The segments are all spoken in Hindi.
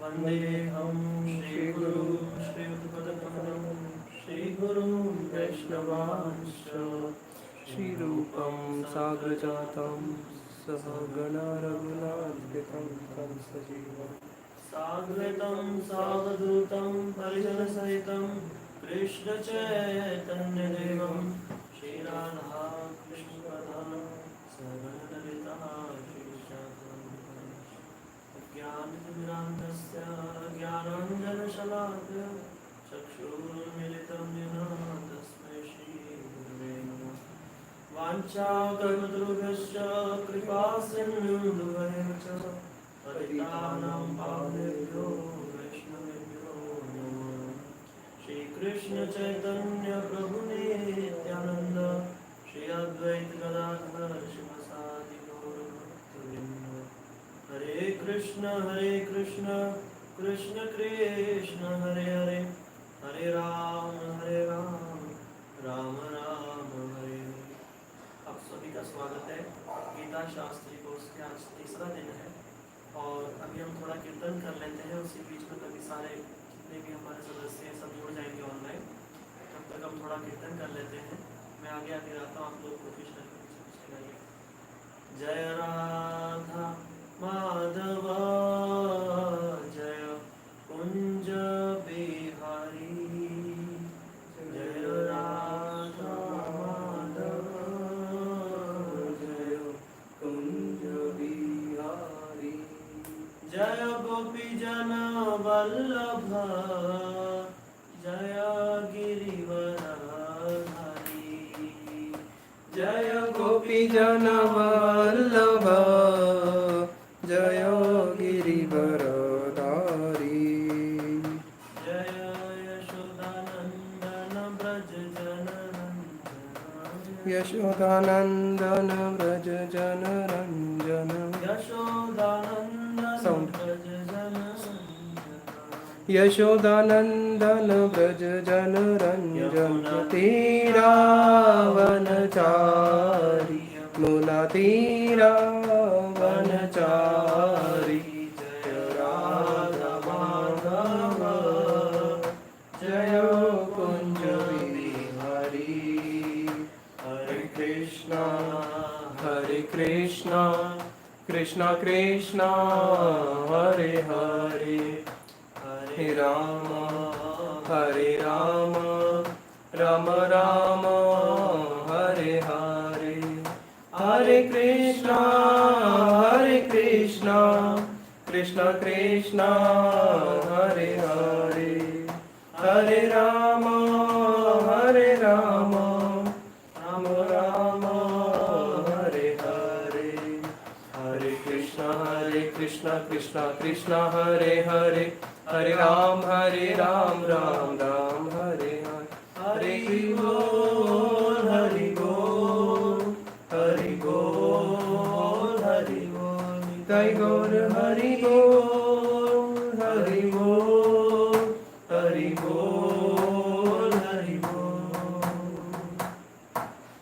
वन्देऽहं श्रीगुरुं श्रीयुतपदकमलं श्रीगुरुं वैष्णवांश्च श्रीरूपं साग्रजातं सहगणा रघुनाथान्वितं तं सजीवं साद्वैतं सावधूतं परिजनसहितं कृष्णचैतन्यदेवं श्रीराधा कृष्णपदां सगणललिता श्रीशाखान्वितांश्च ज्ञानतिमिरान्धस्य ज्ञानाञ्जनशलाकया चक्षुरुन्मिलितं येन तस्मै श्रीगुरवे नमः। वाञ्छाकल्पतरुभ्यश्च कृपासिन्धुभ्यश्च च पतितानां पावनेभ्यो वैष्णवेभ्यो नमः। श्रीकृष्ण चैतन्य प्रभु नित्यानन्द श्री अद्वैत गदाधर शिवसादि गौरभक्तवृन्द। हरे कृष्ण कृष्ण कृष्ण हरे हरे हरे राम राम राम हरे हरे। आप सभी का स्वागत है गीता शास्त्री कोर्स के आज तीसरा दिन है और अभी हम थोड़ा कीर्तन कर लेते हैं। उसी बीच में कभी सारे जितने भी हमारे सदस्य हैं सब जुड़ जाएंगे ऑनलाइन, तब तक हम थोड़ा कीर्तन कर लेते हैं। मैं आगे आगे रहता हूँ, आप लोग कोशिश करके गाइए। जय राधा माधव जय कुंज बिहारी, जय राधा माधव जय कुंज बिहारी, जय गोपी जन वल्लभ जय गिरिवरधारी, जय गोपी जन वल्लभ जय गिरिवरधारी, जय यशोदानंदन ब्रज जनरंजन, यशोदानंदन ब्रज जनरंजन, यशोदानंदन ब्रज जनरंजन, यशोदानंदन ब्रज जनरंजन, तीरावनचारी मुना तीरावनचारी, जय राधा माधव जय कुंज बिहारी, हरे कृष्णा कृष्णा कृष्णा हरे हरे, हरे राम राम राम हरे हरे, हरे कृष्णा कृष्णा कृष्णा हरे हरे, हरे राम राम राम हरे हरे, हरे कृष्णा कृष्णा कृष्णा हरे हरे, हरे राम राम राम हरे हरे, हरि बोल हरि बोल हरि बोल हरि बोल, निताई गौर हरि बोल हरि बोल हरि बोल हरि बोल।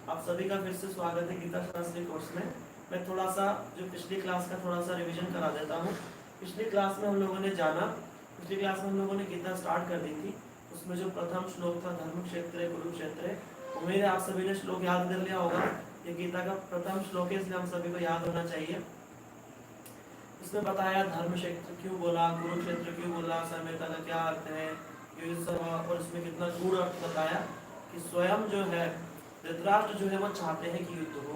आप सभी का फिर से स्वागत है गीता शास्त्री कोर्स में। मैं थोड़ा सा जो पिछली क्लास का थोड़ा सा रिवीजन करा देता हूँ। पिछली क्लास में हम लोगों ने जाना, पिछली क्लास में हम लोगों ने गीता स्टार्ट कर दी थी। उसमें जो प्रथम श्लोक था धर्म क्षेत्र कुरुक्षेत्र, उम्मीद है आप सभी ने श्लोक याद कर लिया होगा। ये गीता का प्रथम श्लोक है, इसलिए हम सभी को याद होना चाहिए। इसमें बताया धर्म क्षेत्र क्यों बोला, कुरुक्षेत्र क्यों बोला, समवेता का क्या अर्थ है, और इसमें कितना गूढ़ अर्थ बताया कि स्वयं जो है धृतराष्ट्र जो है वो चाहते हैं कि युद्ध हो।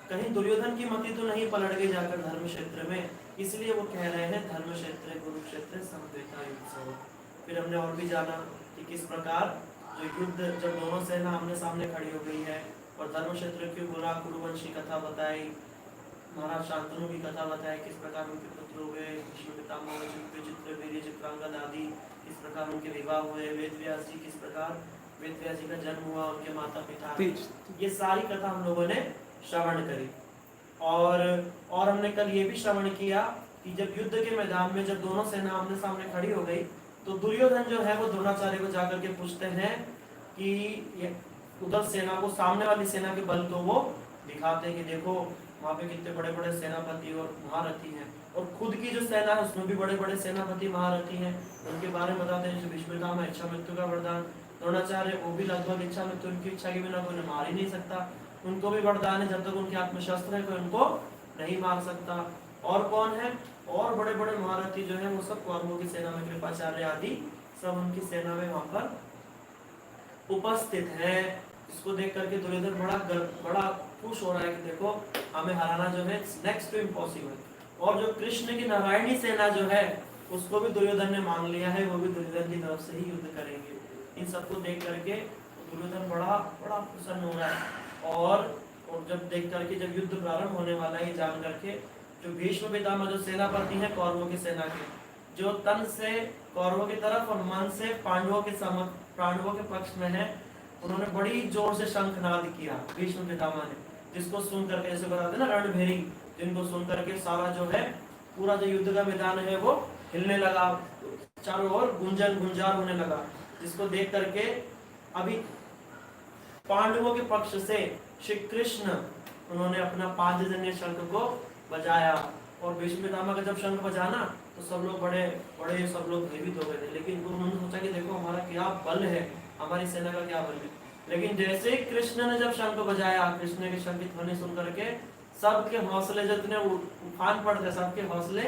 कहीं दुर्योधन की मति तो नहीं पलट गई जाकर धर्म क्षेत्र में, इसलिए वो कह रहे हैं धर्म क्षेत्र कुरुक्षेत्र समवेता युद्ध। फिर हमने और भी जाना कि किस प्रकार जो युद्ध जब दोनों सेना आमने सामने खड़ी हो गई है और धर्म क्षेत्र क्यों बोला, कुरुवंश की कथा बताई, महाराज शांतनु की कथा बताई, किस प्रकार उनके पुत्र हुए, भीष्म पितामह, चित्र वीर्य चित्रांगद आदि किस प्रकार उनके विवाह हुए, वेद व्यास जी किस प्रकार वेद व्यास जी का जन्म हुआ, उनके माता पिता, ये सारी कथा हम लोगों ने श्रवण करी। और हमने कल ये भी श्रवण किया कि जब युद्ध के मैदान में जब दोनों सेना आमने सामने खड़ी हो गई तो दुर्योधन जो है वो द्रोणाचार्य को जाकर के पूछते हैं कि उधर सेना को, सामने वाली सेना के बल को वो दिखाते हैं कि देखो वहाँ पे कितने बड़े बड़े सेनापति और महारथी हैं, और खुद की जो सेना है उसमें भी बड़े बड़े सेनापति महारथी हैं। उनके बारे में बताते हैं, जैसे भीष्म पितामह इच्छा मृत्यु का वरदान, द्रोणाचार्य वो भी लगभग इच्छा मृत्यु, उनकी इच्छा के बिना कोई मार ही नहीं सकता, उनको भी वरदान है जब तक उनके हाथ में शस्त्र है कोई उनको नहीं मार सकता। और कौन है, और बड़े बड़े महारथी जो है वो सब कौरवों की सेना में, कृपाचार्य आदि सब उनकी सेना में वहां पर उपस्थित है। इसको देख करके दुर्योधन बड़ा खुश हो रहा है कि देखो हमें हराना जो है नेक्स्ट टू इम्पॉसिबल। और जो कृष्ण की नारायणी सेना जो है उसको भी दुर्योधन ने मान लिया है, वो भी दुर्योधन की तरफ से ही युद्ध करेंगे। इन सबको देख करके दुर्योधन बड़ा प्रसन्न हो रहा है। और जब देख करके जब युद्ध प्रारंभ होने वाला है जान करके, जो भीष्म पितामह जो सेनापति हैं कौरवों की सेना के, जो तन से कौरवों की तरफ और मन से पांडवों के पक्ष में है, उन्होंने बड़ी जोर से शंखनाद किया भीष्म पितामह ने, जिसको सुन करके जैसे बताते ना रणभेरी, जिनको सुन करके सारा जो है पूरा जो युद्ध का मैदान है वो हिलने लगा, चारों ओर गुंजार होने लगा, जिसको देख करके अभी पांडवों के पक्ष से श्री कृष्ण उन्होंने अपना पांचजन्य शंख को बजाया। और भीष्म पितामह का जब शंख बजाना तो सब लोग बड़े सब लोग भयभीत हो गए थे, लेकिन उन्होंने सोचा कि देखो हमारा क्या बल है, हमारी सेना का क्या बल है। लेकिन जैसे ही कृष्ण ने जब शंख बजाया, कृष्ण के शंख की ध्वनि सुन करके सबके हौसले जितने उफान पड़ गए, सबके हौसले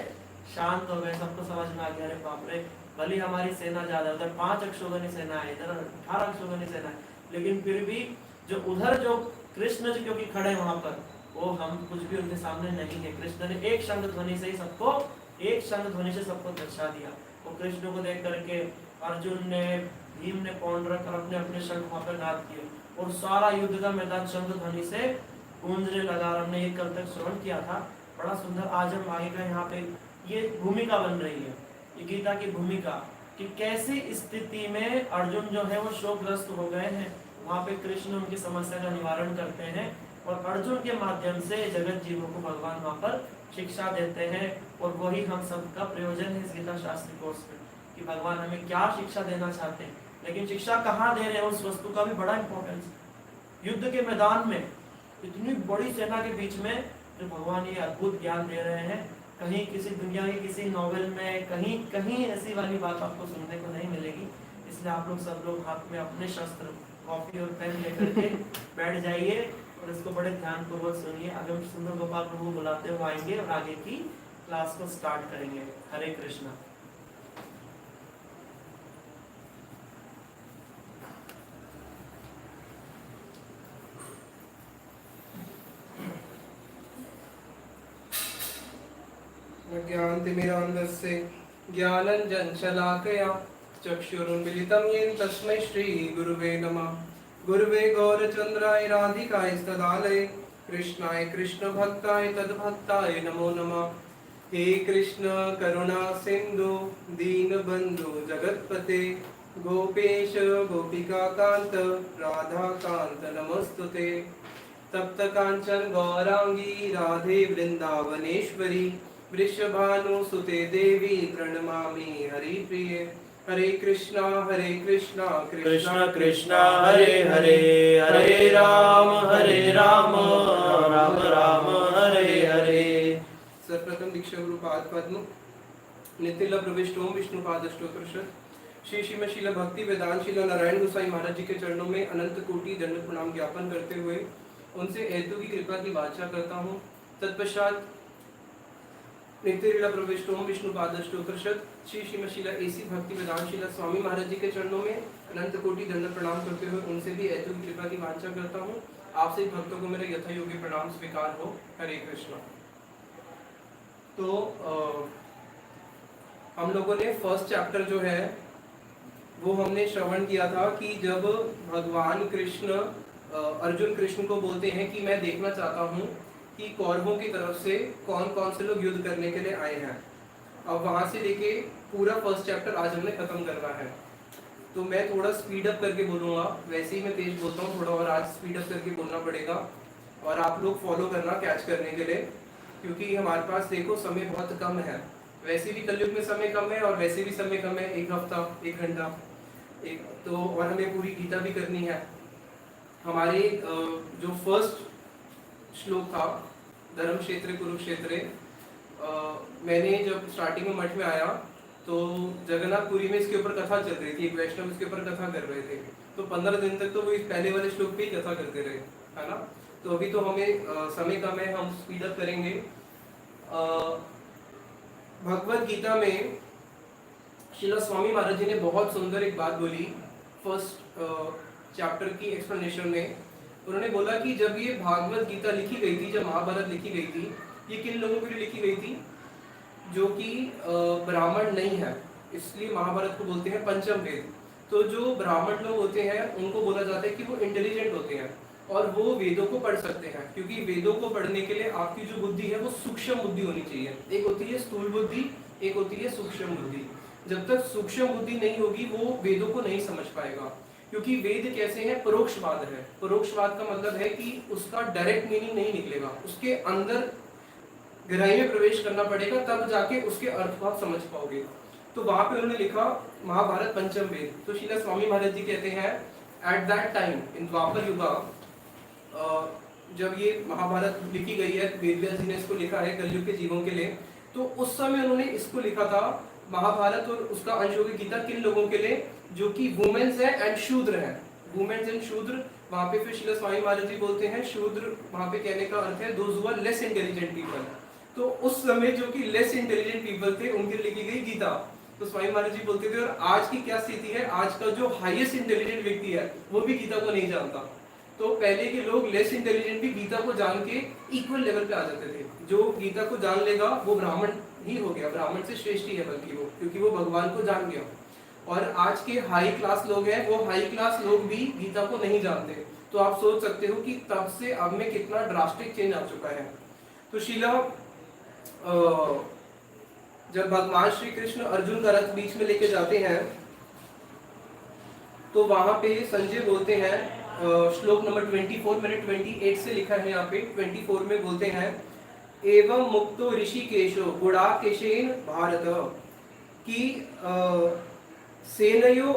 शांत हो गए। सबको समझ में आ गया, अरे बाप रे, भली हमारी सेना ज्यादा, उधर 5 अक्षोगनी सेना है, इधर 18 अक्षोगनी सेना है, लेकिन फिर भी जो उधर जो कृष्ण जी क्योंकि खड़े वहां पर, वो हम कुछ भी उनके सामने नहीं है। कृष्ण ने एक शंख ध्वनि से ही सबको, एक शंख ध्वनि से सबको दर्शा दिया। वो कृष्ण को देख करके अर्जुन ने, भीम ने पौंड्रक और अपने अपने शंख वहां पर नाद किए, और सारा युद्ध का मैदान शंख ध्वनि से गूंजने लगा। हमने ये कल तक श्रवण किया था, बड़ा सुंदर। आज हम आगे का यहाँ पे ये भूमिका बन रही है, ये गीता की भूमिका, कि कैसी स्थिति में अर्जुन जो है वो शोकग्रस्त हो गए हैं, वहाँ पे कृष्ण उनकी समस्या का निवारण करते हैं, और अर्जुन के माध्यम से जगत जीवों को भगवान वहाँ पर शिक्षा देते हैं। और वही हम सबका प्रयोजन है इस गीता शास्त्री कोर्स में, कि भगवान हमें क्या शिक्षा देना चाहते हैं, लेकिन शिक्षा कहाँ दे रहे हैं उस वस्तु का भी बड़ा इंपॉर्टेंस। युद्ध के मैदान में इतनी बड़ी सेना के बीच में जो भगवान ये अद्भुत ज्ञान दे रहे हैं, कहीं किसी दुनिया के किसी नॉवेल में कहीं ऐसी वाली बात आपको सुनने को नहीं मिलेगी। इसलिए आप लोग सब लोग हाथ में अपने शस्त्र, कॉपी और पेन लेकर के बैठ जाइए और इसको बड़े ध्यान पूर्वक सुनिए। अगम सुंदर गोपाल प्रभु बुलाते हुए आएंगे और आगे की क्लास को स्टार्ट करेंगे। हरे कृष्णा। ज्ञानतिमिरान्धस्य ज्ञानञ्जनशलाकया चक्षुरुन्मिलितं येन तस्मै श्रीगुरुवे नमः। गुरुवे गौरचन्द्राय राधिकाय कृष्णाय कृष्णभक्ताय तद्भक्ताय नमो नमः। हे कृष्ण करुणा सिंधु दीनबंधु जगत्पते, गोपेश गोपिकाकांत राधाकांत नमस्तुते। तप्त कांचन गौरांगी राधे वृंदावनेश्वरी, वृषभानुसुते देवी प्रणमामि हरिप्रिये। हरे कृष्णा कृष्णा कृष्णा हरे हरे, हरे राम राम राम हरे हरे। सर्वप्रथम दीक्षा गुरु पाद पद्म नितिल प्रविष्ट ओम विष्णु पाद स्तोत्र श्री श्रीमद भक्ति वेदांत शिला नारायण गोसाई महाराज जी के चरणों में अनंत कोटि दंड प्रणाम ज्ञापन करते हुए उनसे हेतु की कृपा की वाचा करता हूँ। तत्पश्चात नित्य प्रविष्ट ओम विष्णु पाद स्तोत्र श्री श्रीमद शिला ऐसी भक्ति वेदांत शिला स्वामी महाराज जी के चरणों में अनंत कोटि दंड प्रणाम करते हुए उनसे भी हेतु की कृपा की वाचा करता हूँ। आपसे भक्तों को मेरे यथा योग्य प्रणाम स्वीकार हो। हरे कृष्ण। तो हम लोगों ने फर्स्ट चैप्टर जो है वो हमने श्रवण किया था कि जब भगवान कृष्ण अर्जुन कृष्ण को बोलते हैं कि मैं देखना चाहता हूँ कि कौरवों की तरफ से कौन कौन से लोग युद्ध करने के लिए आए हैं। अब वहां से लेके पूरा फर्स्ट चैप्टर आज हमने खत्म करना है, तो मैं थोड़ा स्पीड अप करके बोलूँगा। वैसे ही मैं तेज बोलता हूँ थोड़ा, और आज स्पीड अप करके बोलना पड़ेगा और आप लोग फॉलो करना कैच करने के लिए, क्योंकि हमारे पास देखो समय बहुत कम है। वैसे भी कलयुग में समय कम है और वैसे भी समय कम है, एक हफ्ता, एक घंटा, एक तो, और हमें पूरी गीता भी करनी है। हमारे जो फर्स्ट श्लोक था धर्म क्षेत्र कुरुक्षेत्र। मैंने जब स्टार्टिंग में मठ में आया तो जगन्नाथपुरी में इसके ऊपर कथा चल रही थी, एक वैष्णव इसके ऊपर कथा कर रहे थे। तो 15 दिन तक तो वो इस पहले वाले श्लोक पे ही कथा करते रहे, है ना। तो अभी तो हमें समय कम है, हम स्पीड अप करेंगे। भगवत गीता में श्रील स्वामी महाराज जी ने बहुत सुंदर एक बात बोली फर्स्ट चैप्टर की एक्सप्लेनेशन में। उन्होंने बोला कि जब ये भागवत गीता लिखी गई थी, जब महाभारत लिखी गई थी, ये किन लोगों के लिए लिखी गई थी? जो कि ब्राह्मण नहीं है, इसलिए महाभारत को बोलते हैं पंचम वेद। तो जो ब्राह्मण लोग होते हैं उनको बोला जाता है कि वो इंटेलिजेंट होते हैं और वो वेदों को पढ़ सकते हैं, क्योंकि वेदों को पढ़ने के लिए आपकी जो बुद्धि है वो सूक्ष्म बुद्धि होनी चाहिए। एक होती है स्थूल बुद्धि, एक होती है सूक्ष्म बुद्धि। जब तक सूक्ष्म बुद्धि नहीं होगी वो वेदों को नहीं समझ पाएगा, क्योंकि वेद कैसे हैं? परोक्षवाद है। परोक्षवाद का मतलब है कि उसका डायरेक्ट मीनिंग नहीं निकलेगा, उसके अंदर गहराई में प्रवेश करना पड़ेगा, तब जाके उसके अर्थ को आप समझ पाओगे। तो वहां पे उन्होंने लिखा महाभारत पंचम वेद। तो श्रील स्वामी महाराज जी कहते हैं एट दैट टाइम इन द्वापर युगा, जब ये महाभारत लिखी गई है, वेदव्यास जी ने इसको लिखा है कलयुग के जीवों के लिए, तो उस समय उन्होंने इसको लिखा था महाभारत और उसका अंश होगी गीता किन लोगों के लिए? जो कि वुमेन्स है एंड शूद्र है। वुमेन्स एंड शूद्र, वहां पे फिर श्रील स्वामी महाराज जी बोलते हैं शूद्र, वहां पे कहने का अर्थ है those who are less intelligent people. तो उस समय जो कि लेस इंटेलिजेंट पीपल थे उनके लिए लिखी गई गीता। तो स्वामी महाराज जी बोलते थे और आज की क्या स्थिति है? आज का जो हाईएस्ट इंटेलिजेंट व्यक्ति है वो भी गीता को नहीं जानता। तो पहले के लोग लेस इंटेलिजेंट भी गीता को जान के इक्वल लेवल पे आ जाते थे। जो गीता को जान लेगा वो ब्राह्मण ही हो गया, ब्राह्मण से श्रेष्ठ ही है बल्कि वो, क्योंकि वो भगवान को जान गया। और आज के हाई क्लास लोग हैं, वो हाई क्लास लोग भी गीता को नहीं जानते। तो आप सोच सकते हो कि तब से अब में कितना ड्रास्टिक चेंज आ चुका है। तो शीला जब भगवान श्री कृष्ण अर्जुन का रथ बीच में लेके जाते हैं तो वहां पे संजय बोलते हैं, श्लोक नंबर 24 मैंने 28 से लिखा है, यहाँ पे 24 में बोलते हैं एवं मुक्तो ऋषिकेशो गुडाकेशेन भारत की सेनयो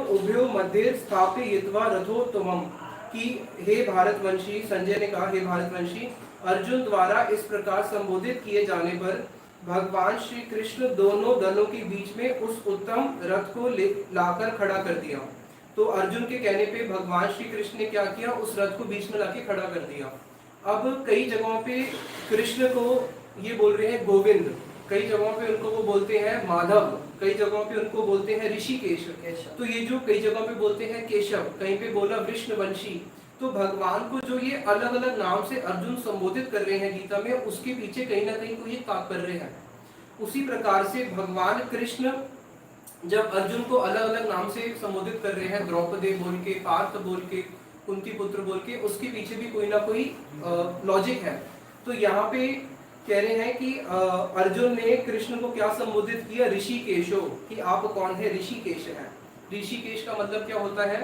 उभयो मध्य स्थापयित्वा रथोत्तमम्, कि हे भारतवंशी, संजय ने कहा हे भारतवंशी, अर्जुन द्वारा इस प्रकार संबोधित किए जाने पर भगवान श्री कृष्ण दोनों दलों के बीच में उस उत्तम रथ को लाकर खड़ा कर दिया। तो अर्जुन के कहने पे भगवान श्री कृष्ण ने क्या किया? उस रथ को बीच में लाके खड़ा कर दिया। अब कई जगहों पे कृष्ण को ये बोल रहे हैं गोविंद, कई जगहों पे उनको वो बोलते हैं माधव, कई जगहों पे उनको बोलते हैं ऋषिकेश। तो ये जो कई जगहों पे बोलते हैं केशव, कहीं पे बोला विष्णुवंशी। तो भगवान को जो ये अलग अलग नाम से अर्जुन संबोधित कर रहे हैं गीता में, उसके पीछे कहीं ना कहीं कोई तात्पर्य है। उसी प्रकार से भगवान कृष्ण जब अर्जुन को अलग अलग नाम से संबोधित कर रहे हैं, द्रौपदी बोल के, पार्थ बोल के, कुंती पुत्र बोल के, उसके पीछे भी कोई ना कोई लॉजिक है। तो यहाँ पे कह रहे हैं कि अर्जुन ने कृष्ण को क्या संबोधित किया? ऋषिकेशो, कि आप कौन है? ऋषिकेश है। ऋषिकेश का मतलब क्या होता है?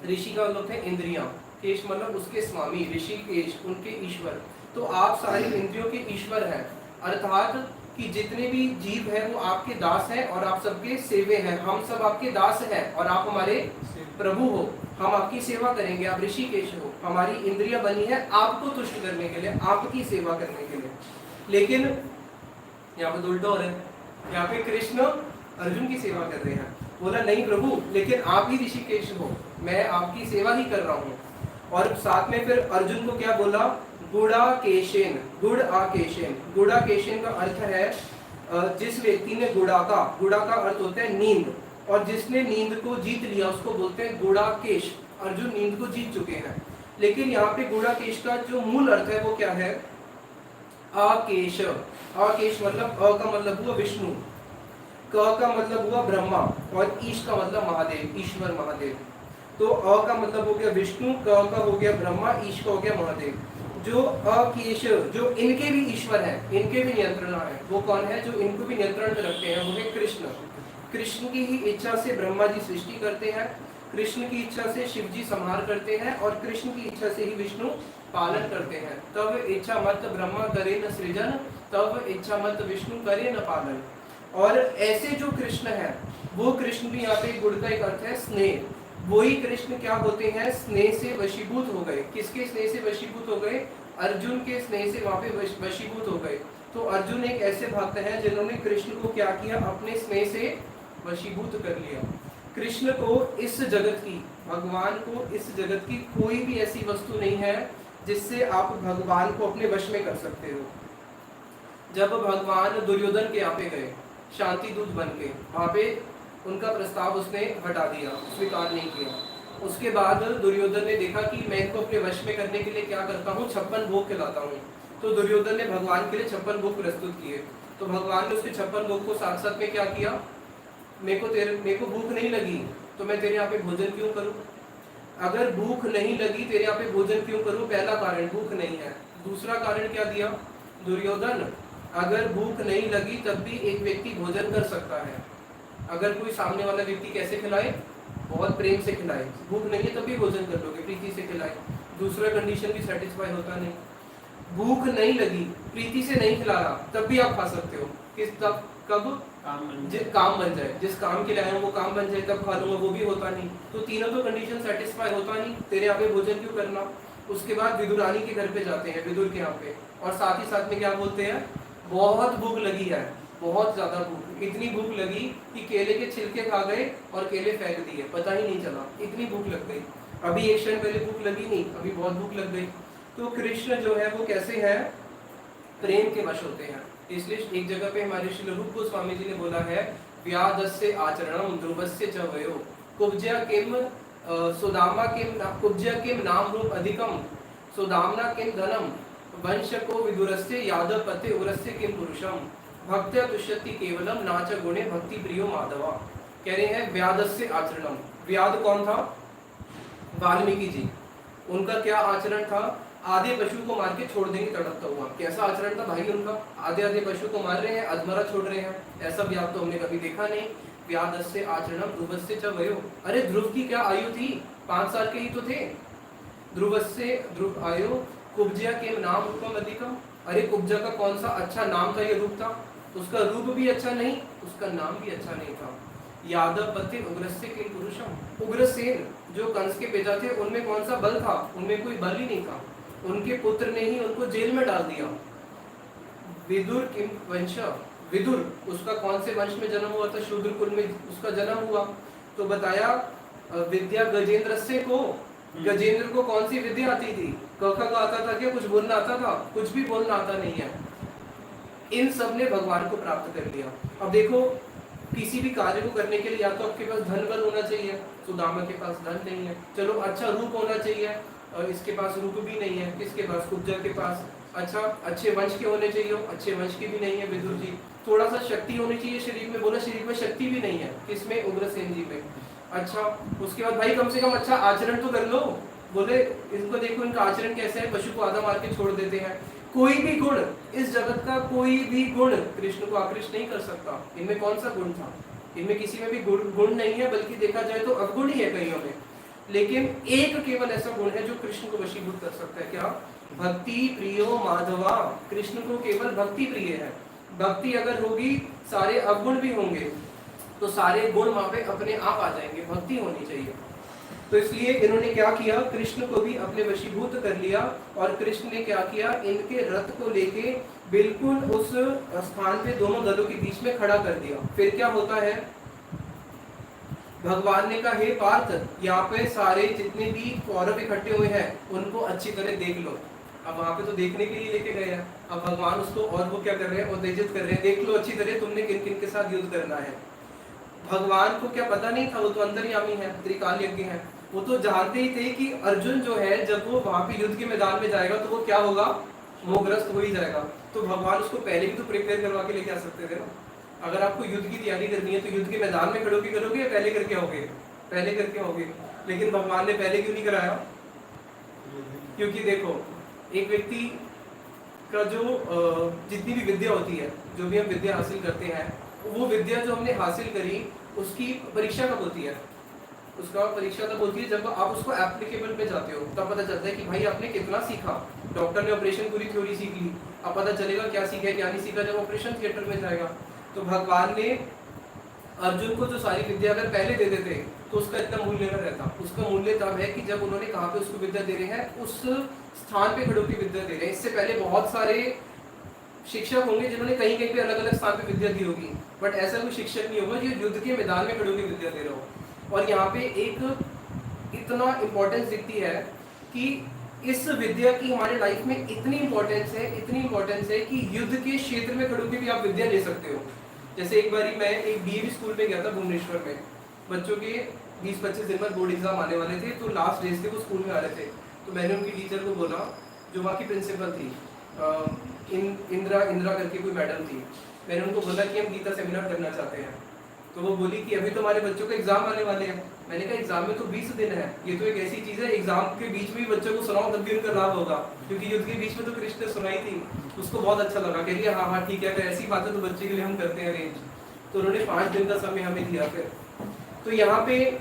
ऋषि का मतलब है इंद्रियां, केश मतलब उसके स्वामी, ऋषिकेश उनके ईश्वर। तो आप सारी इंद्रियों के ईश्वर हैं, अर्थात कि जितने भी जीव हैं वो आपके दास हैं और आप सबके सेवे हैं। हम सब आपके दास हैं और आप हमारे प्रभु हो, हम आपकी सेवा करेंगे, आप ऋषिकेश हो। हमारी इंद्रियां बनी है आपको तुष्ट करने के लिए, आपकी सेवा करने के लिए। लेकिन यहाँ पे उल्टा हो रहा है, यहाँ पे कृष्ण अर्जुन की सेवा कर रहे हैं। बोला नहीं प्रभु, लेकिन आप ही ऋषिकेश हो, मैं आपकी सेवा ही कर रहा हूँ। और साथ में फिर अर्जुन को क्या बोला? गुड़ाकेशेन, गुड़ आकेशेन। गुड़ाकेशेन का अर्थ है जिस व्यक्ति ने गुड़ा का अर्थ होता है नींद, और जिसने नींद को जीत लिया उसको बोलते हैं गुड़ाकेश। अर्जुन नींद को जीत चुके हैं। लेकिन यहाँ पे गुड़ाकेश का जो मूल अर्थ है वो क्या है? आकेश। आकेश मतलब अ का मतलब हुआ विष्णु, क का मतलब हुआ ब्रह्मा और ईश का मतलब महादेव, ईश्वर महादेव। तो अ का मतलब हो गया विष्णु, क का हो गया ब्रह्मा, ईश का हो गया महादेव। जो अकेश, जो इनके भी ईश्वर है, इनके भी नियंत्रण है, वो कौन है? जो इनको भी नियंत्रण में रखते हैं वो है कृष्ण। कृष्ण की ही इच्छा से ब्रह्मा जी सृष्टि करते हैं, कृष्ण की इच्छा से शिव जी संहार करते हैं और कृष्ण की इच्छा से ही विष्णु पालन करते हैं। तब इच्छा मत ब्रह्मा करे न सृजन, तब इच्छा मत विष्णु करे न पालन। और ऐसे जो कृष्ण है वो कृष्ण भी, यहाँ पे गुड़ का एक अर्थ है स्नेह, वही कृष्ण क्या होते हैं, स्नेह से वशीभूत हो गए। किसके स्नेह से वशीभूत हो गए? अर्जुन के स्नेह से वहां पे वशीभूत हो गए। तो अर्जुन एक ऐसे भक्त हैं जिन्होंने कृष्ण को क्या किया, अपने स्नेह से वशीभूत कर लिया। कृष्ण को इस जगत की, भगवान को इस जगत की कोई भी ऐसी वस्तु नहीं है जिससे आप भगवान को अपने वश में कर सकते हो। जब भगवान दुर्योधन के यहाँ पे गए शांति दूत बन के, वहां पे उनका प्रस्ताव उसने हटा दिया, स्वीकार नहीं किया। उसके बाद दुर्योधन ने देखा कि मैं इनको अपने वश में करने के लिए क्या करता हूँ, 56 भोग खिलाता हूँ। तो दुर्योधन ने भगवान के लिए 56 भोग प्रस्तुत किए। तो भगवान ने उसके 56 भोग को साथ साथ में क्या किया, मेरे को भूख नहीं लगी तो मैं तेरे यहाँ पे भोजन क्यों करूं? अगर भूख नहीं लगी तेरे यहाँ पे भोजन क्यों करूं? पहला कारण भूख नहीं है। दूसरा कारण क्या दिया दुर्योधन, अगर भूख नहीं लगी तब भी एक व्यक्ति भोजन कर सकता है। अगर कोई सामने वाला व्यक्ति कैसे खिलाए, बहुत प्रेम से खिलाए, भूख नहीं है तब भी भोजन कर लोगे, प्रीति से खिलाए। दूसरा कंडीशन भी सेटिस्फाई होता नहीं। भूख नहीं लगी, प्रीति से नहीं खिला रहा, तब भी आप खा सकते हो। किस तब कब? काम बन जाए, जिस काम के लिए आए वो काम बन जाए तब खा लूंगा, वो भी होता नहीं। तो तीनों तो कंडीशन सेटिस्फाई होता नहीं, तेरे यहाँ पे भोजन क्यों करना। उसके बाद विदुरानी के घर पे जाते हैं, विदुर के यहाँ पे, और साथ ही साथ में क्या बोलते हैं, बहुत भूख लगी है, बहुत ज्यादा भूख, इतनी भूख लगी कि केले के छिलके खा गए और केले फेंक दिए, पता ही नहीं चला, इतनी भूख लग गई। अभी एक क्षण पहले भूख लगी नहीं, अभी बहुत भूख लग गई। तो कृष्ण जो है वो कैसे है, प्रेम के वश होते हैं। इसलिए एक जगह पे हमारे श्री रूप गोस्वामी जी ने बोला है, व्यादस्य आचरणम ध्रुवस्य च वयो कुब्जा किम सुदामा किम कुब्जा किम नाम रूप अधिकम सुदामना किम धनम वंश को विदुरस्य यादव पते उरस्य किम पुरुषम भक्त्या तुष्यति केवलम नाच गुणे भक्ति प्रियो माधवा। कह रहे हैं व्यादस्य आचरणम। व्याद कौन था? वाल्मीकि जी। उनका क्या आचरण था? आधे पशु को मार के छोड़ देंगे तड़पता हुआ। कैसा आचरण था भाई उनका? आधे आधे पशु को मार रहे हैं, अधमरा छोड़ रहे हैं। ऐसा व्याद तो हमने कभी देखा नहीं। व्यादस्य आचरणम ध्रुवस्य च वयो। अरे ध्रुव की क्या आयु थी? 5 साल के ही तो थे। ध्रुवस्य ध्रुव आयु कुब्जा के नाम रूपम अधिकम। अरे कुब्जा का कौन सा अच्छा नाम था, ये रूप था? उसका रूप भी अच्छा नहीं, उसका नाम भी अच्छा नहीं था। यादव पति उग्रस्य के पुरुषम। उग्रसेन जो कंस के पिता थे, उनमें कौन सा बल था? उनमें कोई बल ही नहीं था। उनके पुत्र ने ही उनको जेल में डाल दिया। विदुर किम वंश, विदुर उसका कौन से वंश में जन्म हुआ था? शूद्र कुल में उसका जन्म हुआ। तो बताया विद्या गजेंद्र से को, गजेंद्र को कौन सी विद्या आती थी? क ख आता था क्या? कुछ बोलना आता था? कुछ भी बोलना आता नहीं है। इन सब ने भगवान को प्राप्त कर लिया। अब देखो, किसी भी कार्य को करने के लिए या तो आपके पास धन बल होना चाहिए, सुदामा के पास धन नहीं है। चलो अच्छा रूप होना चाहिए, और इसके पास रूप भी नहीं है। किसके पास? कुब्जा के पास। अच्छा अच्छे वंश के होने चाहिए, अच्छे वंश के भी नहीं है विदुर जी। थोड़ा सा शक्ति होनी चाहिए शरीर में, बोला शरीर में शक्ति भी नहीं है। किसमें? उग्रसेन जी में। अच्छा उसके बाद भाई कम से कम अच्छा आचरण तो कर लो। बोले इनको देखो, इनका आचरण कैसा है, पशु को आधा मार के छोड़ देते हैं। कोई भी गुण, इस जगत का कोई भी गुण कृष्ण को आकृष्ट नहीं कर सकता। इनमें कौन सा गुण था? इनमें किसी में भी गुण नहीं है, बल्कि देखा जाए तो अवगुण ही है कईयों में। लेकिन एक केवल ऐसा गुण है जो कृष्ण को वशीभूत कर सकता है। क्या? भक्ति प्रियो माधवा। कृष्ण को केवल भक्ति प्रिय है। भक्ति अगर होगी, सारे अवगुण भी होंगे, तो सारे गुण वहां पे अपने आप आ जाएंगे। भक्ति होनी चाहिए। तो इसलिए इन्होंने क्या किया, कृष्ण को भी अपने वशीभूत कर लिया। और कृष्ण ने क्या किया, इनके रथ को लेके बिल्कुल उस स्थान पे दोनों दलों के बीच में खड़ा कर दिया। फिर क्या होता है, भगवान ने कहा, हे पार्थ, यहाँ पे सारे जितने भी कौरव इकट्ठे हुए हैं उनको अच्छी तरह देख लो। अब वहां पे तो देखने के लिए लेके गए हैं, अब भगवान उसको और वो क्या कर रहे हैं, उत्तेजित कर रहे हैं, देख लो अच्छी तरह तुमने किन किन के साथ युद्ध करना है। भगवान को क्या पता नहीं था, वो तो अंतर्यामी है, त्रिकाल यज्ञ है। वो तो जानते ही थे कि अर्जुन जो है जब वो वहां पे युद्ध के मैदान में जाएगा तो वो क्या होगा, मोहग्रस्त हो ही जाएगा। तो भगवान उसको पहले भी तो प्रिपेयर करवा के लेके आ सकते थे ना। अगर आपको युद्ध की तैयारी करनी है तो युद्ध के मैदान में खड़े होकर करोगे या पहले करके आओगे? पहले करके आओगे। लेकिन भगवान ने पहले क्यों नहीं कराया? क्योंकि देखो, एक व्यक्ति का जो जितनी भी विद्या होती है, जो भी हम विद्या हासिल करते हैं, वो विद्या जो हमने हासिल करी उसकी परीक्षा कब होती है? उसका परीक्षा तब होती है जब आप उसको एप्लीकेबल पे जाते हो। तब पता चलता है कि भाई आपने कितना सीखा। डॉक्टर ने ऑपरेशन पूरी थ्योरी सीख ली, अब पता चलेगा क्या सीखा क्या नहीं सीखा जब ऑपरेशन थिएटर में जाएगा। तो भगवान ने अर्जुन को जो सारी विद्या अगर पहले दे देते तो उसका इतना मूल्य न रहता। उसका मूल्य तब है कि जब उन्होंने कहाँ पे उसको विद्या दे रहे हैं, उस स्थान पे खड़े होकर विद्या दे रहे हैं। इससे पहले बहुत सारे शिक्षक होंगे जिन्होंने कहीं कहीं पे अलग अलग स्थान पे विद्या दी होगी, बट ऐसा कोई शिक्षक नहीं होगा जो युद्ध के मैदान में खड़े होकर विद्या दे रहा हो। और यहाँ पे एक इतना इम्पोर्टेंस दिखती है कि इस विद्या की हमारे लाइफ में इतनी इम्पोर्टेंस है कि युद्ध के क्षेत्र में खड़े होकर भी आप विद्या ले सकते हो। जैसे एक बारी मैं एक डीएवी स्कूल में गया था भुवनेश्वर में, बच्चों के 20-25 दिन बाद बोर्ड एग्जाम आने वाले थे, तो लास्ट डेज थे, वो स्कूल में आ रहे थे। तो मैंने उनकी टीचर को बोला, जो वहाँ की प्रिंसिपल थी, इंदिरा करके कोई मैडम थी, मैंने उनको बोला कि हम गीता सेमिनार करना चाहते हैं। तो वो बोली कि अभी तो हमारे बच्चों के एग्जाम आने वाले हैं। मैंने कहा एग्जाम में तो 20 दिन है, ये तो एक ऐसी चीज है, एग्जाम के बीच में बच्चों को सुनाओ तब भी उनका लाभ होगा, क्योंकि युद्ध के बीच में तो कृष्ण ने सुनाई थी। उसको बहुत अच्छा लगा, कह रही हाँ ठीक है, अगर ऐसी बात है तो बच्चे के लिए हम करते हैं अरेंज। तो उन्होंने 5 दिन का समय हमें दिया। फिर तो यहाँ पे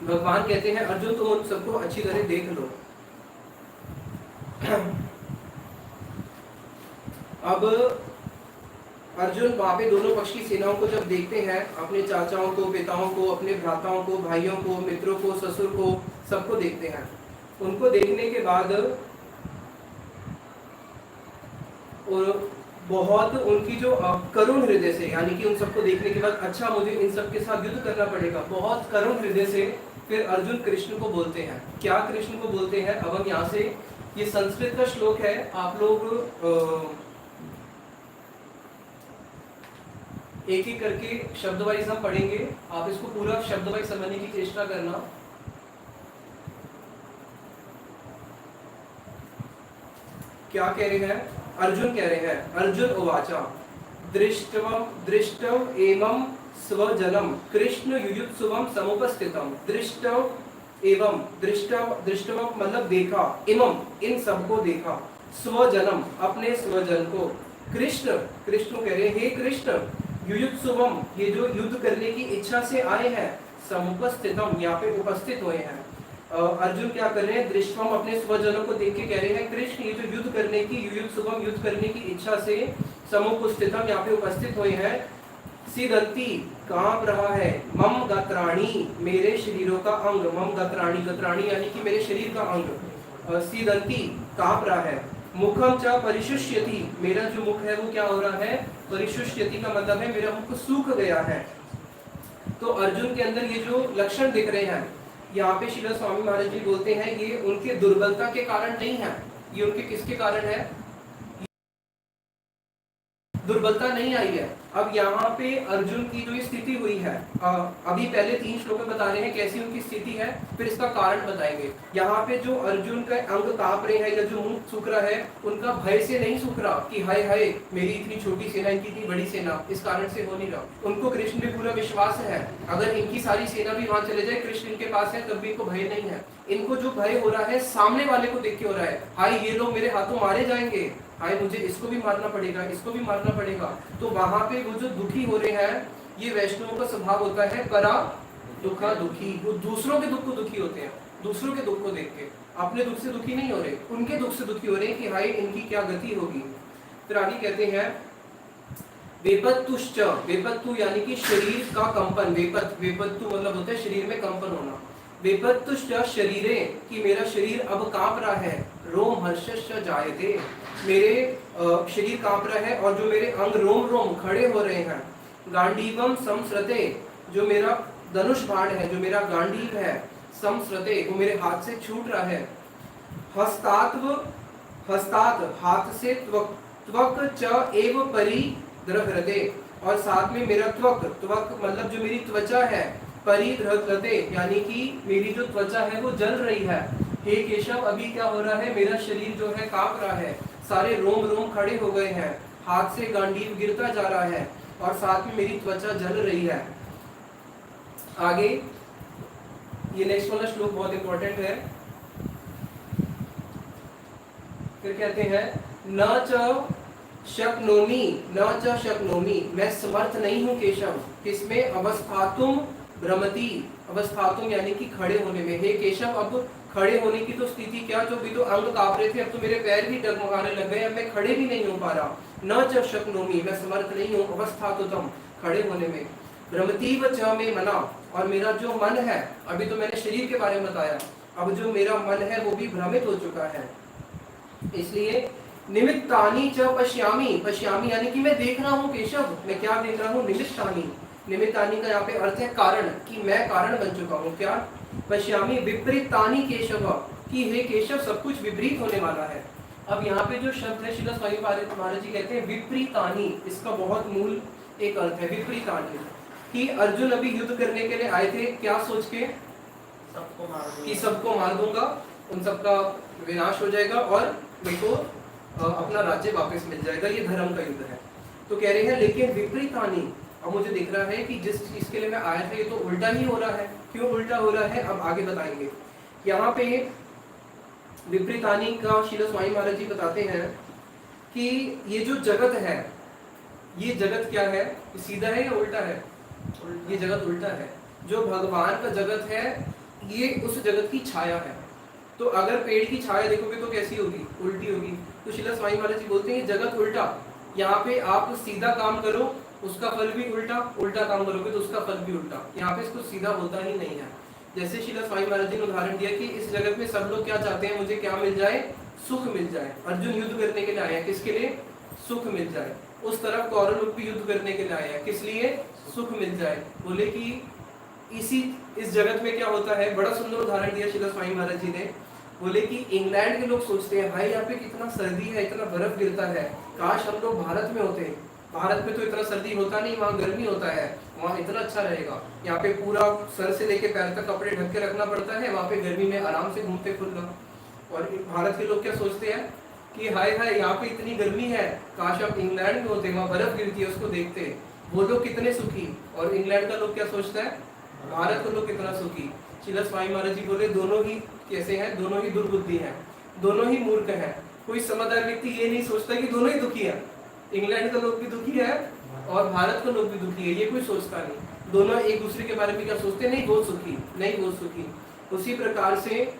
भगवान कहते हैं अर्जुन तुम उन सबको अच्छी तरह देख लो। अब अर्जुन वहां पे दोनों पक्ष की सेनाओं को जब देखते हैं, अपने चाचाओं को, पिताओं को, अपने भ्राताओं को, भाइयों को, मित्रों को, ससुर को, सबको देखते हैं। उनको देखने के बाद और बहुत उनकी जो करुण हृदय से, यानी कि उन सबको देखने के बाद अच्छा मुझे इन सब के साथ युद्ध करना पड़ेगा, बहुत करुण हृदय से फिर अर्जुन कृष्ण को बोलते हैं। क्या कृष्ण को बोलते हैं? अब हम यहाँ से, ये संस्कृत का श्लोक है, आप लोग एक एक करके शब्द वाइज हम पढ़ेंगे, आप इसको पूरा शब्द वाइज समझने की चेष्टा करना। क्या कह रहे हैं? अर्जुन कह रहे हैं, अर्जुन उवाचा दृष्टव एवं स्वजनम कृष्ण युयुत्सुवम समुपस्थितम। दृष्टव मतलब देखा, इमम इन सबको देखा, स्वजनम अपने स्वजन को, कृष्ण कह रहे हैं हे कृष्ण, युयुत्सुवम ये जो युद्ध करने की इच्छा से आए हैं, समुपस्थितम यहाँ पे उपस्थित हुए हैं। अर्जुन क्या कर रहे हैं? दृष्टवम अपने स्वजनों को देख के कह रहे हैं कृष्ण ये जो युद्ध करने की, युयुत्सुवम युद्ध करने की इच्छा से, समुपस्थितम यहाँ पे उपस्थित हुए हैं। सीदंती कांप रहा है, मम गात्राणी मेरे शरीरों का अंग, मम गात्राणी यानी कि मेरे शरीर का अंग, सीदंती कांप रहा है। मुखम च परिशुष्यति मेरा जो मुख है वो क्या हो रहा है? परिशुष्यति का मतलब है मेरा मुख सूख गया है। तो अर्जुन के अंदर ये जो लक्षण दिख रहे हैं, यहाँ पे श्रील स्वामी महाराज जी बोलते हैं ये उनके दुर्बलता के कारण नहीं है, ये उनके किसके कारण है? दुर्बलता नहीं आई है। अब यहाँ पे अर्जुन की जो स्थिति हुई है, अभी पहले 3 श्लोक में बता रहे हैं कैसी उनकी स्थिति है, फिर इसका कारण बताएंगे। यहाँ पे जो अर्जुन का अंग कांप रहे हैं या जो मुंह सूख रहा है, उनका भय से नहीं सूख रहा कि हाय हाय मेरी इतनी छोटी सेना, इनकी इतनी बड़ी सेना, इस कारण से हो नहीं रहा। उनको कृष्ण पे पूरा विश्वास है, अगर इनकी सारी सेना भी वहां चले जाए, कृष्ण इनके पास है, तब भी इनको भय नहीं है। इनको जो भय हो रहा है सामने वाले को देख के हो रहा है, हाय ये लोग मेरे हाथों मारे जाएंगे, हाय मुझे इसको भी मारना पड़ेगा, इसको भी मारना पड़ेगा। तो वहां पे वो जो दुखी हो रहे हैं, ये वैष्णवों का स्वभाव होता है परा दुखा दुखी, वो दूसरों के दुख को दुखी होते हैं, दूसरों के दुख को देख के, अपने दुख से दुखी नहीं हो रहे, उनके दुख से दुखी हो रहे हैं कि हाय इनकी क्या गति होगी। फिर आगे कहते हैं वेपत्तुश्च, वेपत्तु यानी कि शरीर का कंपन, वेपत्तु मतलब होता है शरीर में कंपन होना। वेपत्तुश्च शरीरे कि मेरा शरीर अब कांप रहा है, रोम हर्षश्च जायते मेरे शरीर कांप रहा है और जो मेरे अंग रोम रोम खड़े हो रहे हैं। गांडीवम संस्रते जो मेरा धनुष बाण है, जो मेरा गांडीव है, संस्रते वो मेरे हाथ से छूट रहा है। हस्तात हाथ से, त्वक च एव परि द्रघ्रते और साथ में मेरा त्वक मतलब जो मेरी त्वचा है, परिद्रघ्रते यानी कि मेरी जो त्वचा है वो जल रही है। हे केशव अभी क्या हो रहा है? मेरा शरीर जो है कांप रहा है, सारे रोम रोम खड़े हो गए हैं, हाथ से गांडीव गिरता जा रहा है और साथ में मेरी त्वचा जल रही है। आगे ये नेक्स्ट वाला श्लोक बहुत इंपॉर्टेंट है। फिर कहते हैं न च शक्नोमी मैं समर्थ नहीं हूँ केशव, किसमें? अवस्थातुम भ्रमति, अवस्थातुम यानी कि खड़े होने में। हे केशव अब खड़े होने की तो स्थिति क्या, जो भी तो अंग कांप रहे थे, अब तो मेरे पैर भी डगमगाने लग गए, अब मैं खड़े भी नहीं हो पा रहा। न च शक्नोमी मैं समर्थ नहीं हूँ, अवस्थातुतम खड़े होने में। भ्रमतीव च मे मना, और मेरा जो मन है, अभी तो मैंने शरीर के बारे में बताया, अब जो मेरा मन है वो भी भ्रमित हो चुका है। इसलिए निमित्तानि च पश्यामि, पश्यामि यानी कि मैं देख रहा हूँ केशव, मैं क्या देख रहा हूँ, निमित्तानि, निमित्तानि का यहाँ पे अर्थ है कारण, कि मैं कारण बन चुका हूँ। क्या? पश्यामि विपरीतानि केशव, कि हे केशव सब कुछ विपरीत होने वाला है। अब यहाँ पे जो शब्द है श्रील स्वामी महाराज जी कहते हैं विपरीतानि, इसका बहुत मूल एक अर्थ है विपरीतानि, कि अर्जुन अभी युद्ध करने के लिए आए थे क्या सोच के, सबको मार दूंगा, कि सबको मार दूंगा, उन सबका विनाश हो जाएगा और मेरे को अपना राज्य वापस मिल जाएगा, ये धर्म का युद्ध है। तो कह रहे हैं लेकिन विपरीतानि, अब मुझे दिख रहा है कि जिस चीज के लिए मैं आया था ये तो उल्टा ही हो रहा है। क्यों उल्टा हो रहा है अब आगे बताएंगे। यहाँ पे विपरीतानि का श्रील स्वामी महाराज जी बताते हैं कि ये जो जगत है, ये जगत क्या है, सीधा है या उल्टा है? ये जगत उल्टा है। जो भगवान का जगत है ये उस जगत की छाया है। तो अगर पेड़ की छाया देखोगे तो कैसी होगी? उल्टी होगी। तो श्रील स्वामी महाराज जी बोलते हैं जगत उल्टा, यहाँ पे आप सीधा काम करो उसका फल भी उल्टा, उल्टा काम करोगे तो उसका फल भी उल्टा। यहाँ पे इसको सीधा होता ही नहीं है। जैसे श्रील स्वामी महाराज जी ने उदाहरण दिया कि इस जगत में सब लोग क्या चाहते हैं, मुझे क्या मिल जाए, सुख मिल जाए। अर्जुन युद्ध करने के लिए आए हैं, किसके लिए? सुख मिल जाए। उस तरफ कौरव लोग भी युद्ध करने के लिए आए हैं, किस लिए? सुख मिल जाए। बोले कि इस जगत में क्या होता है, बड़ा सुंदर उदाहरण दिया श्रील स्वामी महाराज जी ने। बोले कि इंग्लैंड के लोग सोचते हैं भाई यहाँ पे कितना सर्दी है, इतना बर्फ गिरता है, काश हम लोग भारत में होते। भारत में तो इतना सर्दी होता नहीं, वहाँ गर्मी होता है, वहाँ इतना अच्छा रहेगा। यहाँ पे पूरा सर से लेके पैर तक कपड़े ढक के रखना पड़ता है, वहाँ पे गर्मी में आराम से घूमते फिरना। और भारत के लोग क्या सोचते हैं कि हाय हाय यहाँ पे इतनी गर्मी है, काश आप इंग्लैंड में होते, वहाँ बर्फ गिरती है उसको देखते, वो लोग कितने सुखी। और इंग्लैंड का लोग क्या सोचता है, भारत का लोग कितना सुखी। श्रील स्वामी महाराज जी बोले दोनों ही कैसे हैं, दोनों ही दुर्बुद्धि हैं, दोनों ही मूर्ख हैं। कोई समझदार व्यक्ति ये नहीं सोचता कि दोनों ही दुखी है, इंग्लैंड का लोग भी दुखी है और भारत का लोग भी दुखी है, ये कोई सोचता नहीं। दोनों एक दूसरे के बारे में क्या सोचते, नहीं वो सुखी, नहीं वो सुखी। उसी प्रकार से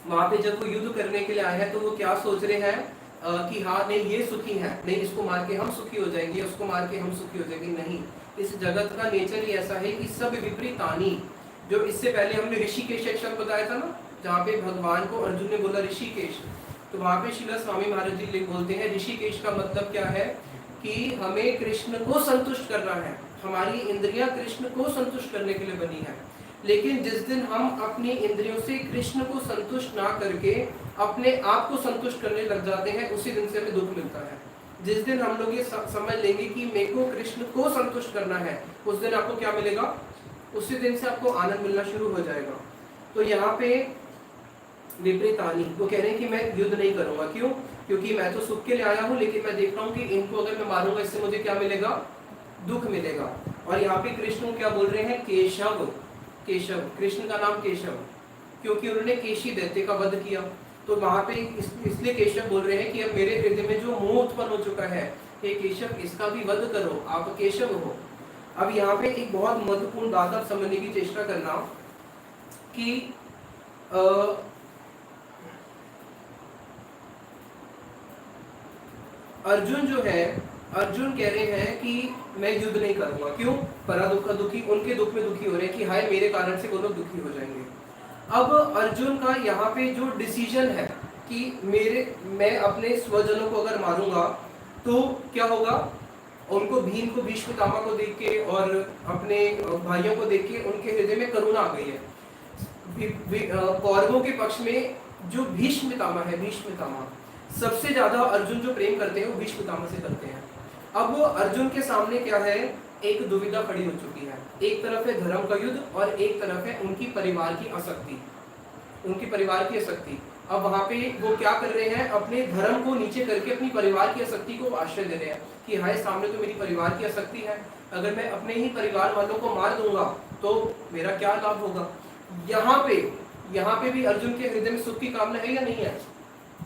वहां पे जब वो युद्ध करने के लिए आए हैं तो वो क्या सोच रहे हैं कि हाँ नहीं ये सुखी है, नहीं इसको मार के हम सुखी हो जाएंगे, उसको मार के हम सुखी हो जाएंगे। नहीं, इस जगत का नेचर ही ऐसा है कि सब विपरीतानी। जो इससे पहले हमने ऋषिकेश एक शब्द बताया था ना, जहाँ पे भगवान को अर्जुन ने बोला ऋषिकेश, तो वहाँ पे श्रील स्वामी महाराज जी बोलते हैं ऋषिकेश का मतलब क्या है कि हमें कृष्ण को संतुष्ट करना है, हमारी इंद्रियां कृष्ण को संतुष्ट करने के लिए बनी है। लेकिन जिस दिन हम अपनी इंद्रियों से कृष्ण को संतुष्ट ना करके अपने आप को संतुष्ट करने लग जाते हैं, उसी दिन से हमें दुख मिलता है। जिस दिन हम लोग ये समझ लेंगे कि मेरे को कृष्ण को संतुष्ट करना है, उस दिन आपको क्या मिलेगा, उसी दिन से आपको आनंद मिलना शुरू हो जाएगा। तो यहाँ पे विपरीतानी वो कह रहे हैं कि मैं युद्ध नहीं करूंगा। क्यों? क्योंकि मैं तो सुख के लिए आया हूँ, लेकिन मैं देख रहा हूँ कि इनको अगर मैं मारूंगा इससे मुझे क्या मिलेगा, दुख मिलेगा। और यहाँ पे कृष्ण क्या बोल रहे हैं, केशव, केशव, कृष्ण का नाम केशव, क्योंकि उन्होंने केशी दैत्य का वध किया। तो वहां पे इसलिए केशव बोल रहे हैं कि अब मेरे हृदय में जो मोह उत्पन्न हो चुका है, हे केशव इसका भी वध करो, आप केशव हो। अब यहाँ पे एक बहुत महत्वपूर्ण बात आप समझने की चेष्टा करना कि अर्जुन जो है, अर्जुन कह रहे हैं कि मैं युद्ध नहीं करूंगा। क्यों? परा दुख का दुखी, उनके दुख में दुखी हो रहे हैं कि हाय मेरे कारण से वो लोग दुखी हो जाएंगे। अब अर्जुन का यहाँ पे जो डिसीजन है कि मैं अपने स्वजनों को अगर मारूंगा तो क्या होगा, उनको भीम को, भीष्म पितामह को देख के और अपने भाइयों को देख के उनके हृदय में करुणा आ गई है। कौरवों के पक्ष में जो भीष्म पितामह है, भीष्म पितामह सबसे ज्यादा अर्जुन जो प्रेम करते हैं वो भीष्म पितामह से करते हैं। अब वो अर्जुन के सामने क्या है, एक दुविधा खड़ी हो चुकी है। एक तरफ है धर्म का युद्ध और एक तरफ है उनकी परिवार की आसक्ति, उनकी परिवार की आसक्ति। अब वहां पे वो क्या कर रहे हैं, अपने धर्म को नीचे करके अपनी परिवार की आसक्ति को आश्रय दे रहे हैं कि हाय सामने तो मेरी परिवार की आसक्ति है, अगर मैं अपने ही परिवार वालों को मार दूंगा तो मेरा क्या लाभ होगा। यहाँ पे भी अर्जुन के हृदय में सुख की कामना है या नहीं है?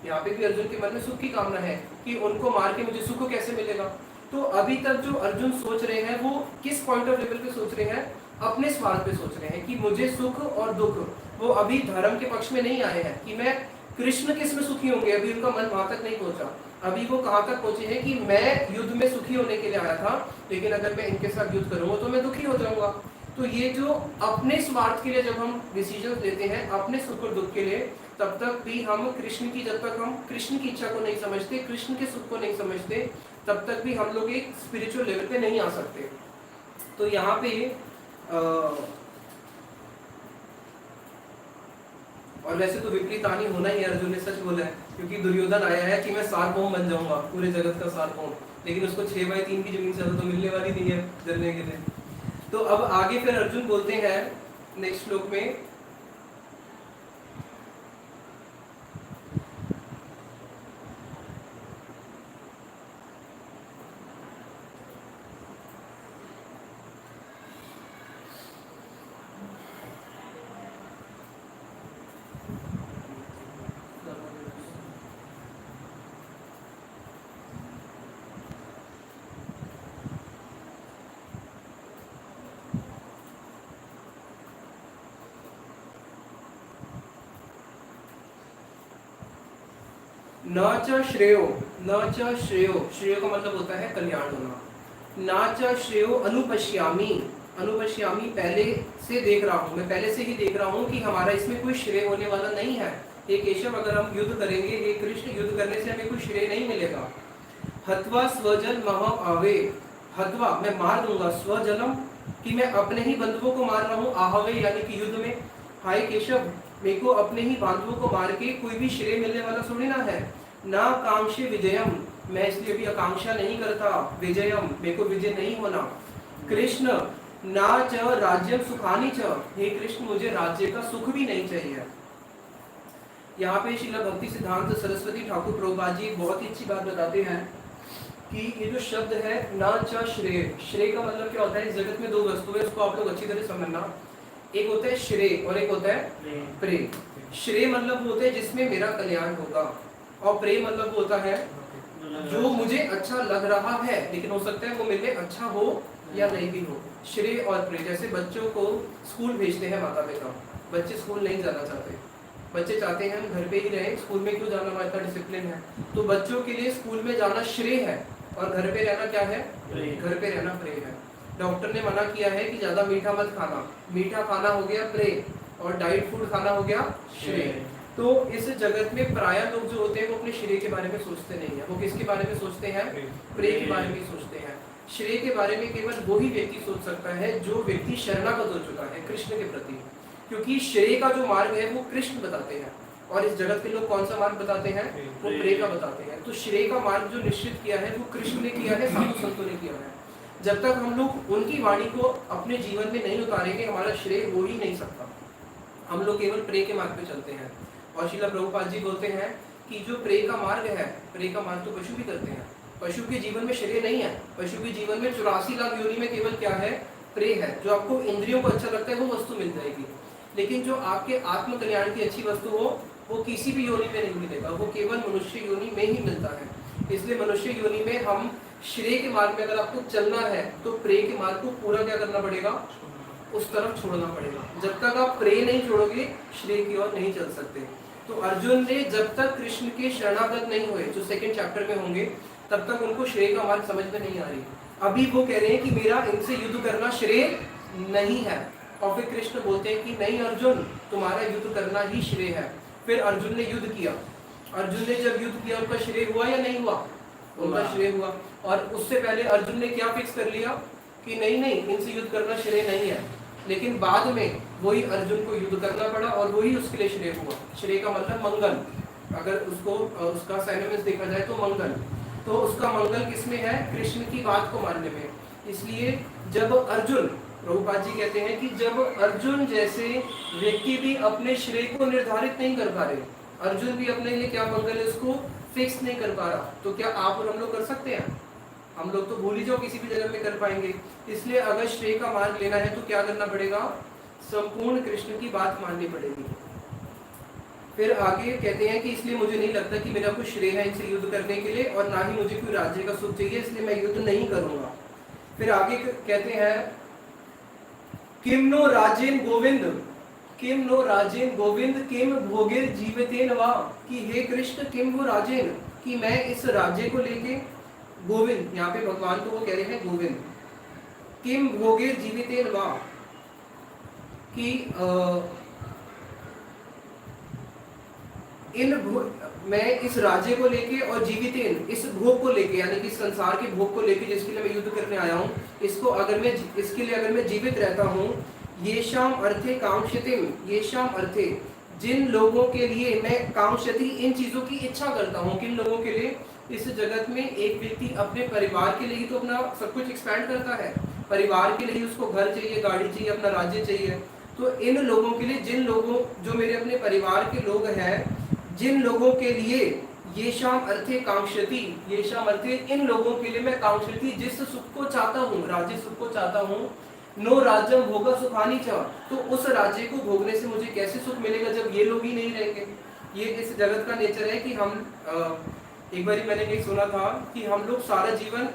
यहाँ पे भी अर्जुन के मन में सुख की कामना है कि उनको मार के मुझे सुख कैसे मिलेगा। तो अभी तक जो अर्जुन सोच रहे हैं वो किस पॉइंट ऑफ लेवल पे सोच रहे हैं, अपने स्वार्थ पे सोच रहे हैं कि मुझे सुख और दुख, वो अभी धर्म के पक्ष में नहीं आए हैं कि मैं कृष्ण किस में सुखी होंगे? अभी उनका मन वहां तक नहीं पहुंचा। अभी वो कहां तक पहुंचे हैं कि मैं युद्ध में सुखी होने के लिए आया था, लेकिन अगर मैं इनके साथ युद्ध करूंगा तो मैं दुखी हो जाऊंगा। तो ये जो अपने स्वार्थ के लिए जब हम डिसीजन लेते हैं, अपने सुख और दुख के लिए, तब तक भी हम कृष्ण की, जब तक हम कृष्ण की इच्छा को नहीं समझते, कृष्ण के सुख को नहीं समझते, तब तक भी हम लोग एक स्पिरिचुअल लेवल पे नहीं आ सकते। तो यहाँ पे और वैसे तो विपरीत हानि होना ही है, अर्जुन ने सच बोला है, क्योंकि दुर्योधन आया है कि मैं सार्वभौम बन जाऊंगा, पूरे जगत का सार्वभौम, लेकिन उसको 6/3 की जमीन से ज्यादा तो मिलने वाली नहीं है जलने के लिए। तो अब आगे फिर अर्जुन बोलते हैं नेक्स्ट श्लोक में, न च श्रेयो, न च श्रेयो, श्रेयो का मतलब होता है कल्याण होना, न च श्रेयो अनुपश्यामी, अनुपश्यामी पहले से देख रहा हूँ, मैं पहले से ही देख रहा हूँ कि हमारा इसमें कोई श्रेय होने वाला नहीं है। हे केशव, अगर हम युद्ध करेंगे, हे कृष्ण, युद्ध करने से हमें कोई श्रेय नहीं मिलेगा। हत्वा स्वजल मह आवे, हत्वा मैं मार दूंगा, स्वजलम कि मैं अपने ही बंधुओं को मार रहा हूँ, आहवे यानी कि युद्ध में। हाय केशव, मेरे को अपने ही बांधवों को मार के कोई भी श्रेय मिलने वाला थोड़ी ना है। ना कांक्षे विजयम, मैं इसलिए भी आकांक्षा नहीं करता विजयम, मेरे को विजय नहीं होना। कृष्ण ना च राज्यम सुखानी च, हे कृष्ण मुझे राज्य का सुख भी नहीं चाहिए। यहाँ पे श्रील भक्ति सिद्धांत सरस्वती ठाकुर प्रभुपाद जी बहुत ही अच्छी बात बताते हैं कि ये जो शब्द है ना च श्रेय, श्रेय का मतलब क्या होता है? इस जगत में दो वस्तु है, उसको आप लोग अच्छी तरह समझना। एक होता है श्रेय और एक होता है प्रेय। श्रेय मतलब होता है जिसमें मेरा कल्याण होगा, और प्रेय मतलब होता है जो मुझे अच्छा लग रहा है, लेकिन हो सकता है वो मेरे लिए अच्छा हो या नहीं भी हो। श्रेय और प्रेय, जैसे बच्चों को स्कूल भेजते हैं माता पिता, बच्चे स्कूल नहीं जाना चाहते, बच्चे चाहते हैं हम घर पे ही रहें, स्कूल में क्यों जाना, हमारा इतना डिसिप्लिन है। तो बच्चों के लिए स्कूल में जाना श्रेय है, और घर पे रहना क्या है? घर पे रहना प्रेय है। डॉक्टर ने मना किया है कि ज्यादा मीठा मत खाना, मीठा खाना हो गया प्रेय, और डाइट फूड खाना हो गया श्रेय। तो इस जगत में प्राय लोग जो होते हैं वो अपने श्रेय के बारे में सोचते नहीं है, वो किसके बारे में सोचते हैं? प्रेय के बारे में सोचते हैं। श्रेय के बारे में केवल वही व्यक्ति सोच सकता है जो व्यक्ति शरणागत हो चुका है कृष्ण के प्रति, क्योंकि श्रेय का जो मार्ग है वो कृष्ण बताते हैं, और इस जगत के लोग कौन सा मार्ग बताते हैं? वो प्रेय का बताते हैं। तो श्रेय का मार्ग जो निश्चित किया है वो कृष्ण ने किया है, साधु संतों ने किया है। जब तक हम लोग उनकी वाणी को अपने जीवन में नहीं उतारेंगे, हमारा श्रेय हो ही नहीं सकता। हम लोग केवल प्रेय के मार्ग पे चलते हैं। और श्रील प्रभुपाद जी बोलते हैं कि जो प्रेय का मार्ग है, प्रेय का मार्ग तो पशु भी करते हैं, पशु के जीवन में श्रेय नहीं है। पशु के जीवन में 84 लाख योनि में केवल क्या है? प्रेय है। जो आपको इंद्रियों को अच्छा लगता है वो वस्तु मिल जाएगी, लेकिन जो आपके आत्म कल्याण की अच्छी वस्तु हो वो किसी भी योनि में नहीं मिलेगा, वो केवल मनुष्य योनि में ही मिलता है। इसलिए मनुष्य योनि में हम श्रेय के मार्ग में अगर आपको चलना है तो प्रेय के मार्ग को पूरा क्या करना पड़ेगा? उस तरफ छोड़ना पड़ेगा। जब तक आप प्रेय नहीं छोड़ोगे, श्रेय की ओर नहीं चल सकते। तो अर्जुन ने जब तक कृष्ण के शरणागत नहीं हुए, जो सेकंड चैप्टर में होंगे, तब तक उनको श्रेय का मार्ग समझ में नहीं आ रही। अभी वो कह रहे हैं कि मेरा इनसे युद्ध करना श्रेय नहीं है, और फिर कृष्ण बोलते हैं कि नहीं अर्जुन, तुम्हारा युद्ध करना ही श्रेय है। फिर अर्जुन ने युद्ध किया। अर्जुन ने जब युद्ध किया, उनका श्रेय हुआ या नहीं हुआ? उनका श्रेय हुआ। और उससे पहले अर्जुन ने क्या फिक्स कर लिया कि नहीं, इनसे युद्ध करना श्रेय नहीं है, लेकिन बाद में वही अर्जुन को युद्ध करना पड़ा और वही उसके लिए श्रेय हुआ। श्रेय का मतलब मंगल, अगर उसको उसका सिनोनिम्स देखा जाए तो मंगल। तो उसका मंगल किसमें है? कृष्ण की बात को मानने में। इसलिए जब अर्जुन, प्रभुपाद जी कहते हैं कि जब अर्जुन जैसे व्यक्ति भी अपने श्रेय को निर्धारित नहीं कर पा रहे, अर्जुन भी अपने लिए क्या मंगल है उसको फिक्स नहीं कर पा रहा, तो क्या आप और हम लोग कर सकते हैं? हम लोग तो भूल ही जाओ किसी भी जगह में कर पाएंगे। इसलिए अगर श्रेय का मार्ग लेना है तो क्या करना पड़ेगा? संपूर्ण कृष्ण की बात माननी पड़ेगी। फिर आगे कहते हैं कि इसलिए मुझे नहीं लगता कि मेरा कोई श्रेय है इनसे युद्ध करने के लिए, और ना ही मुझे कोई राज्य का सुख चाहिए, इसलिए मैं युद्ध नहीं करूंगा। फिर आगे कहते हैं किम नो राजेन गोविंद, किम नो राजेन गोविंद किम भोगे जीवितेन वा, कि हे कृष्ण किम वो राजेन, कि मैं इस राज्य को लेके, गोविंद यहाँ पे भगवान को वो कह रहे हैं गोविंद, किम भोगे जीवितेन वा, कि मैं इस राज्य को लेके और जीवितेन इस भोग को लेके, यानी कि संसार के भोग को लेके जिसके लिए मैं युद्ध करने आया हूँ, इसको अगर मैं इसके लिए अगर मैं जीवित रहता हूँ, येषाम अर्थे कांक्षतिम, येषाम अर्थे जिन लोगों के लिए मैं कांक्षति इन चीजों की इच्छा करता हूँ, किन लोगों के लिए, इस जगत में एक व्यक्ति अपने परिवार के लिए तो अपना सब कुछ एक्सपैंड करता है, परिवार के लिए उसको घर चाहिए, गाड़ी चाहिए, अपना राज्य चाहिए, तो इन लोगों के लिए, जिन लोगों जो मेरे अपने परिवार के लोग हैं, जिन लोगों के लिए ये शाम अर्थे कांक्षति, ये शाम अर्थे इन लोगों के लिए मैं कांक्षति जिस सुख को चाहता हूँ, राज्य सुख को चाहता हूँ, नो राज्यम भोगा सुखानी चाह, तो उस राज्य को भोगने से मुझे कैसे सुख मिलेगा जब ये लोग ही नहीं रहेंगे। ये इस जगत का नेचर है कि हम एक बार मैंने ये सुना था कि हम लोग सारा जीवन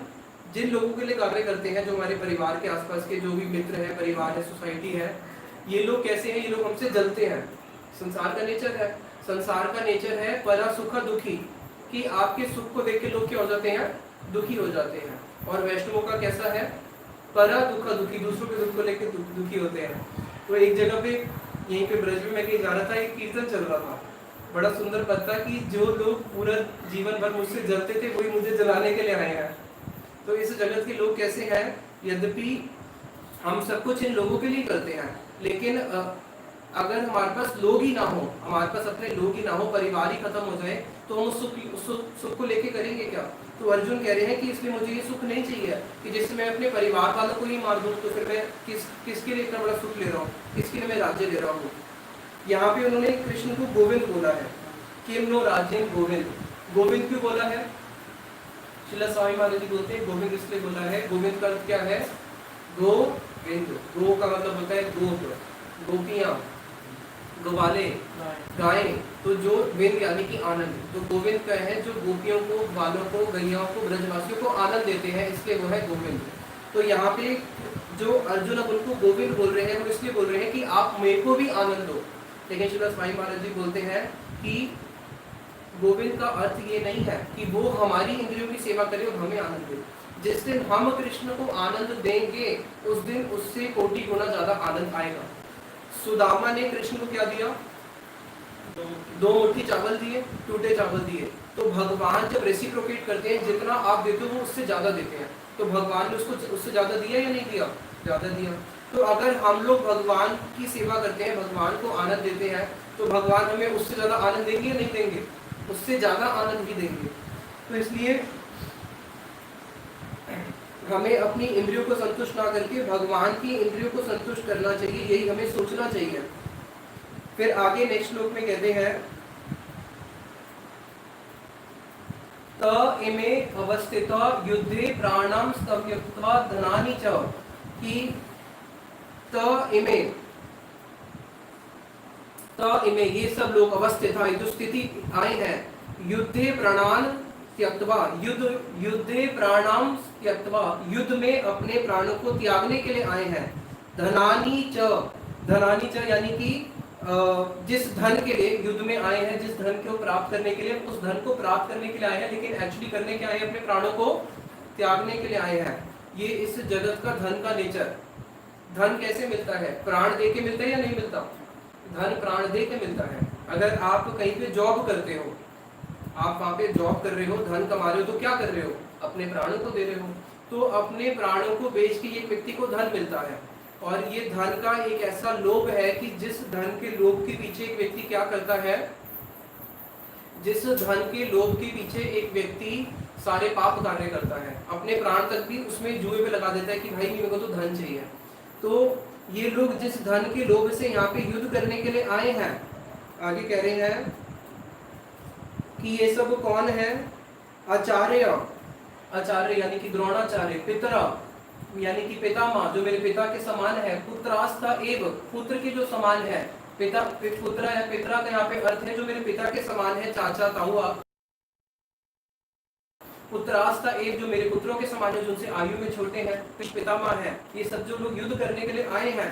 जिन लोगों के लिए कार्य करते हैं, जो हमारे परिवार के आसपास के जो भी मित्र है, परिवार है, सोसाइटी है, ये लोग कैसे हैं, ये लोग हमसे जलते हैं। संसार का नेचर है, संसार का नेचर है परा सुख दुखी, कि आपके सुख को देख के लोग क्या हो जाते हैं, दुखी हो जाते हैं। और वैष्णवों का कैसा है, परा दुख दुखी, दूसरों के दुख को लेकर दुखी होते हैं। तो एक जगह पे यहीं पे ब्रज में मैं कहीं जा रहा था, एक कीर्तन चल रहा था, बड़ा सुंदर पद था कि जो लोग पूरा जीवन भर मुझसे जलते थे वही मुझे जलाने के लिए आए हैं। तो इस जगत के लोग कैसे हैं, यद्यपि हम सब कुछ इन लोगों के लिए करते हैं, लेकिन अगर हमारे पास लोग ही ना हो, हमारे पास अपने लोग ही ना हो, परिवार ही खत्म हो जाए, तो हम उस सुख को लेके करेंगे क्या। तो अर्जुन कह रहे हैं कि इसलिए मुझे ये सुख नहीं चाहिए कि जिससे मैं अपने परिवार वालों को ही मार दूं, तो फिर मैं किसके लिए इतना बड़ा सुख ले रहा हूँ, किसके लिए मैं राज्य ले रहा हूँ। यहाँ पे उन्होंने कृष्ण को गोविंद बोला है, किम नो राज्य गोविंद। गोविंद क्यों बोला है, श्रील स्वामी महाराज जी बोलते हैं गोविंद इसलिए बोला है, गोविंद का अर्थ क्या है, गोविंद, गो का मतलब होता है गोप, गोपियां, गवाले, गायें, तो जो विंद यानी कि आनंद, तो गोविंद क्या है, जो गोपियों को, ग्वालों को, गैयाओं को, ब्रजवासियों को आनंद देते हैं, इसलिए वो है गोविंद। तो यहाँ पे जो अर्जुन अब उनको गोविंद बोल रहे हैं, वो इसलिए बोल रहे हैं कि आप मेरे को भी आनंद दो। लेकिन श्री स्वामी महाराज जी बोलते हैं कि गोविंद का अर्थ ये नहीं है कि वो हमारी इंद्रियों की सेवा करे और हमें आनंद दे। जिस दिन हम कृष्ण को आनंद देंगे, उस दिन उससे कोटि गुना ज्यादा आनंद आएगा। सुदामा ने कृष्ण को क्या दिया, दो मुट्ठी चावल दिए, टूटे चावल दिए। तो भगवान जब रेसिप्रोकेट करते हैं, जितना आप देते हो वो उससे ज्यादा देते हैं। तो भगवान ने उसको उससे ज्यादा दिया या नहीं दिया, ज्यादा दिया। तो अगर हम लोग भगवान की सेवा करते हैं, भगवान को आनंद देते हैं, तो भगवान हमें उससे ज्यादा आनंद देंगे या नहीं देंगे, उससे ज्यादा आनंद भी देंगे। तो इसलिए हमें अपनी इंद्रियों को संतुष्ट ना करके भगवान की इंद्रियों को संतुष्ट करना चाहिए, यही हमें सोचना चाहिए। फिर आगे नेक्स्ट श्लोक में कहते हैं, त इमे अवस्थिता युद्धे प्राणां त्यक्त्वा धनानि च, कि त इमे ये सब लोग अवस्थित है, जो स्थिति आए हैं, युद्धे प्राणान त्यक्त्वा, युद्धे प्राणां त्यक्त्वा, युद्ध में अपने प्राणों को त्यागने के लिए आए हैं। धनानि च यानी कि जिस धन के लिए युद्ध में आए हैं, जिस धन को प्राप्त करने के लिए, उस धन को प्राप्त करने के लिए आए हैं, लेकिन एक्चुअली करने के आए हैं, अपने प्राणों को त्यागने के लिए आए हैं। ये इस जगत का धन का नेचर। धन कैसे मिलता है, प्राण दे के मिलता है या नहीं मिलता, धन प्राण दे के मिलता है। अगर आप कहीं पे जॉब करते हो, आप वहां पे जॉब कर रहे हो, धन कमा रहे हो, तो क्या कर रहे हो, अपने प्राणों को दे रहे हो। तो अपने प्राणों को बेच के एक व्यक्ति को धन मिलता है। और ये धन का एक ऐसा लोभ है कि जिस धन के लोभ के पीछे एक व्यक्ति क्या करता है, जिस धन के लोभ के पीछे एक व्यक्ति सारे पाप कार्य करता है, अपने प्राण तक भी उसमें जुए पे लगा देता है कि भाई मेरे को तो धन चाहिए। तो ये लोग जिस धन के लोभ से यहाँ पे युद्ध करने के लिए आए हैं, आगे कह रहे हैं कि ये सब कौन है, आचार्य, आचार्य यानी कि द्रोणाचार्य, पितरा यानी कि पितामह जो मेरे पिता के समान है, पुत्रास्ता एव पुत्र के जो समान है, पिता पुत्र या पितरा का यहाँ पे अर्थ है जो मेरे पिता के समान है, चाचा ताऊआ। पुत्रास्ता एव जो मेरे पुत्रों के समान है, जो उनसे आयु में छोटे हैं, पितामह है। ये सब जो लोग युद्ध करने के लिए आए हैं,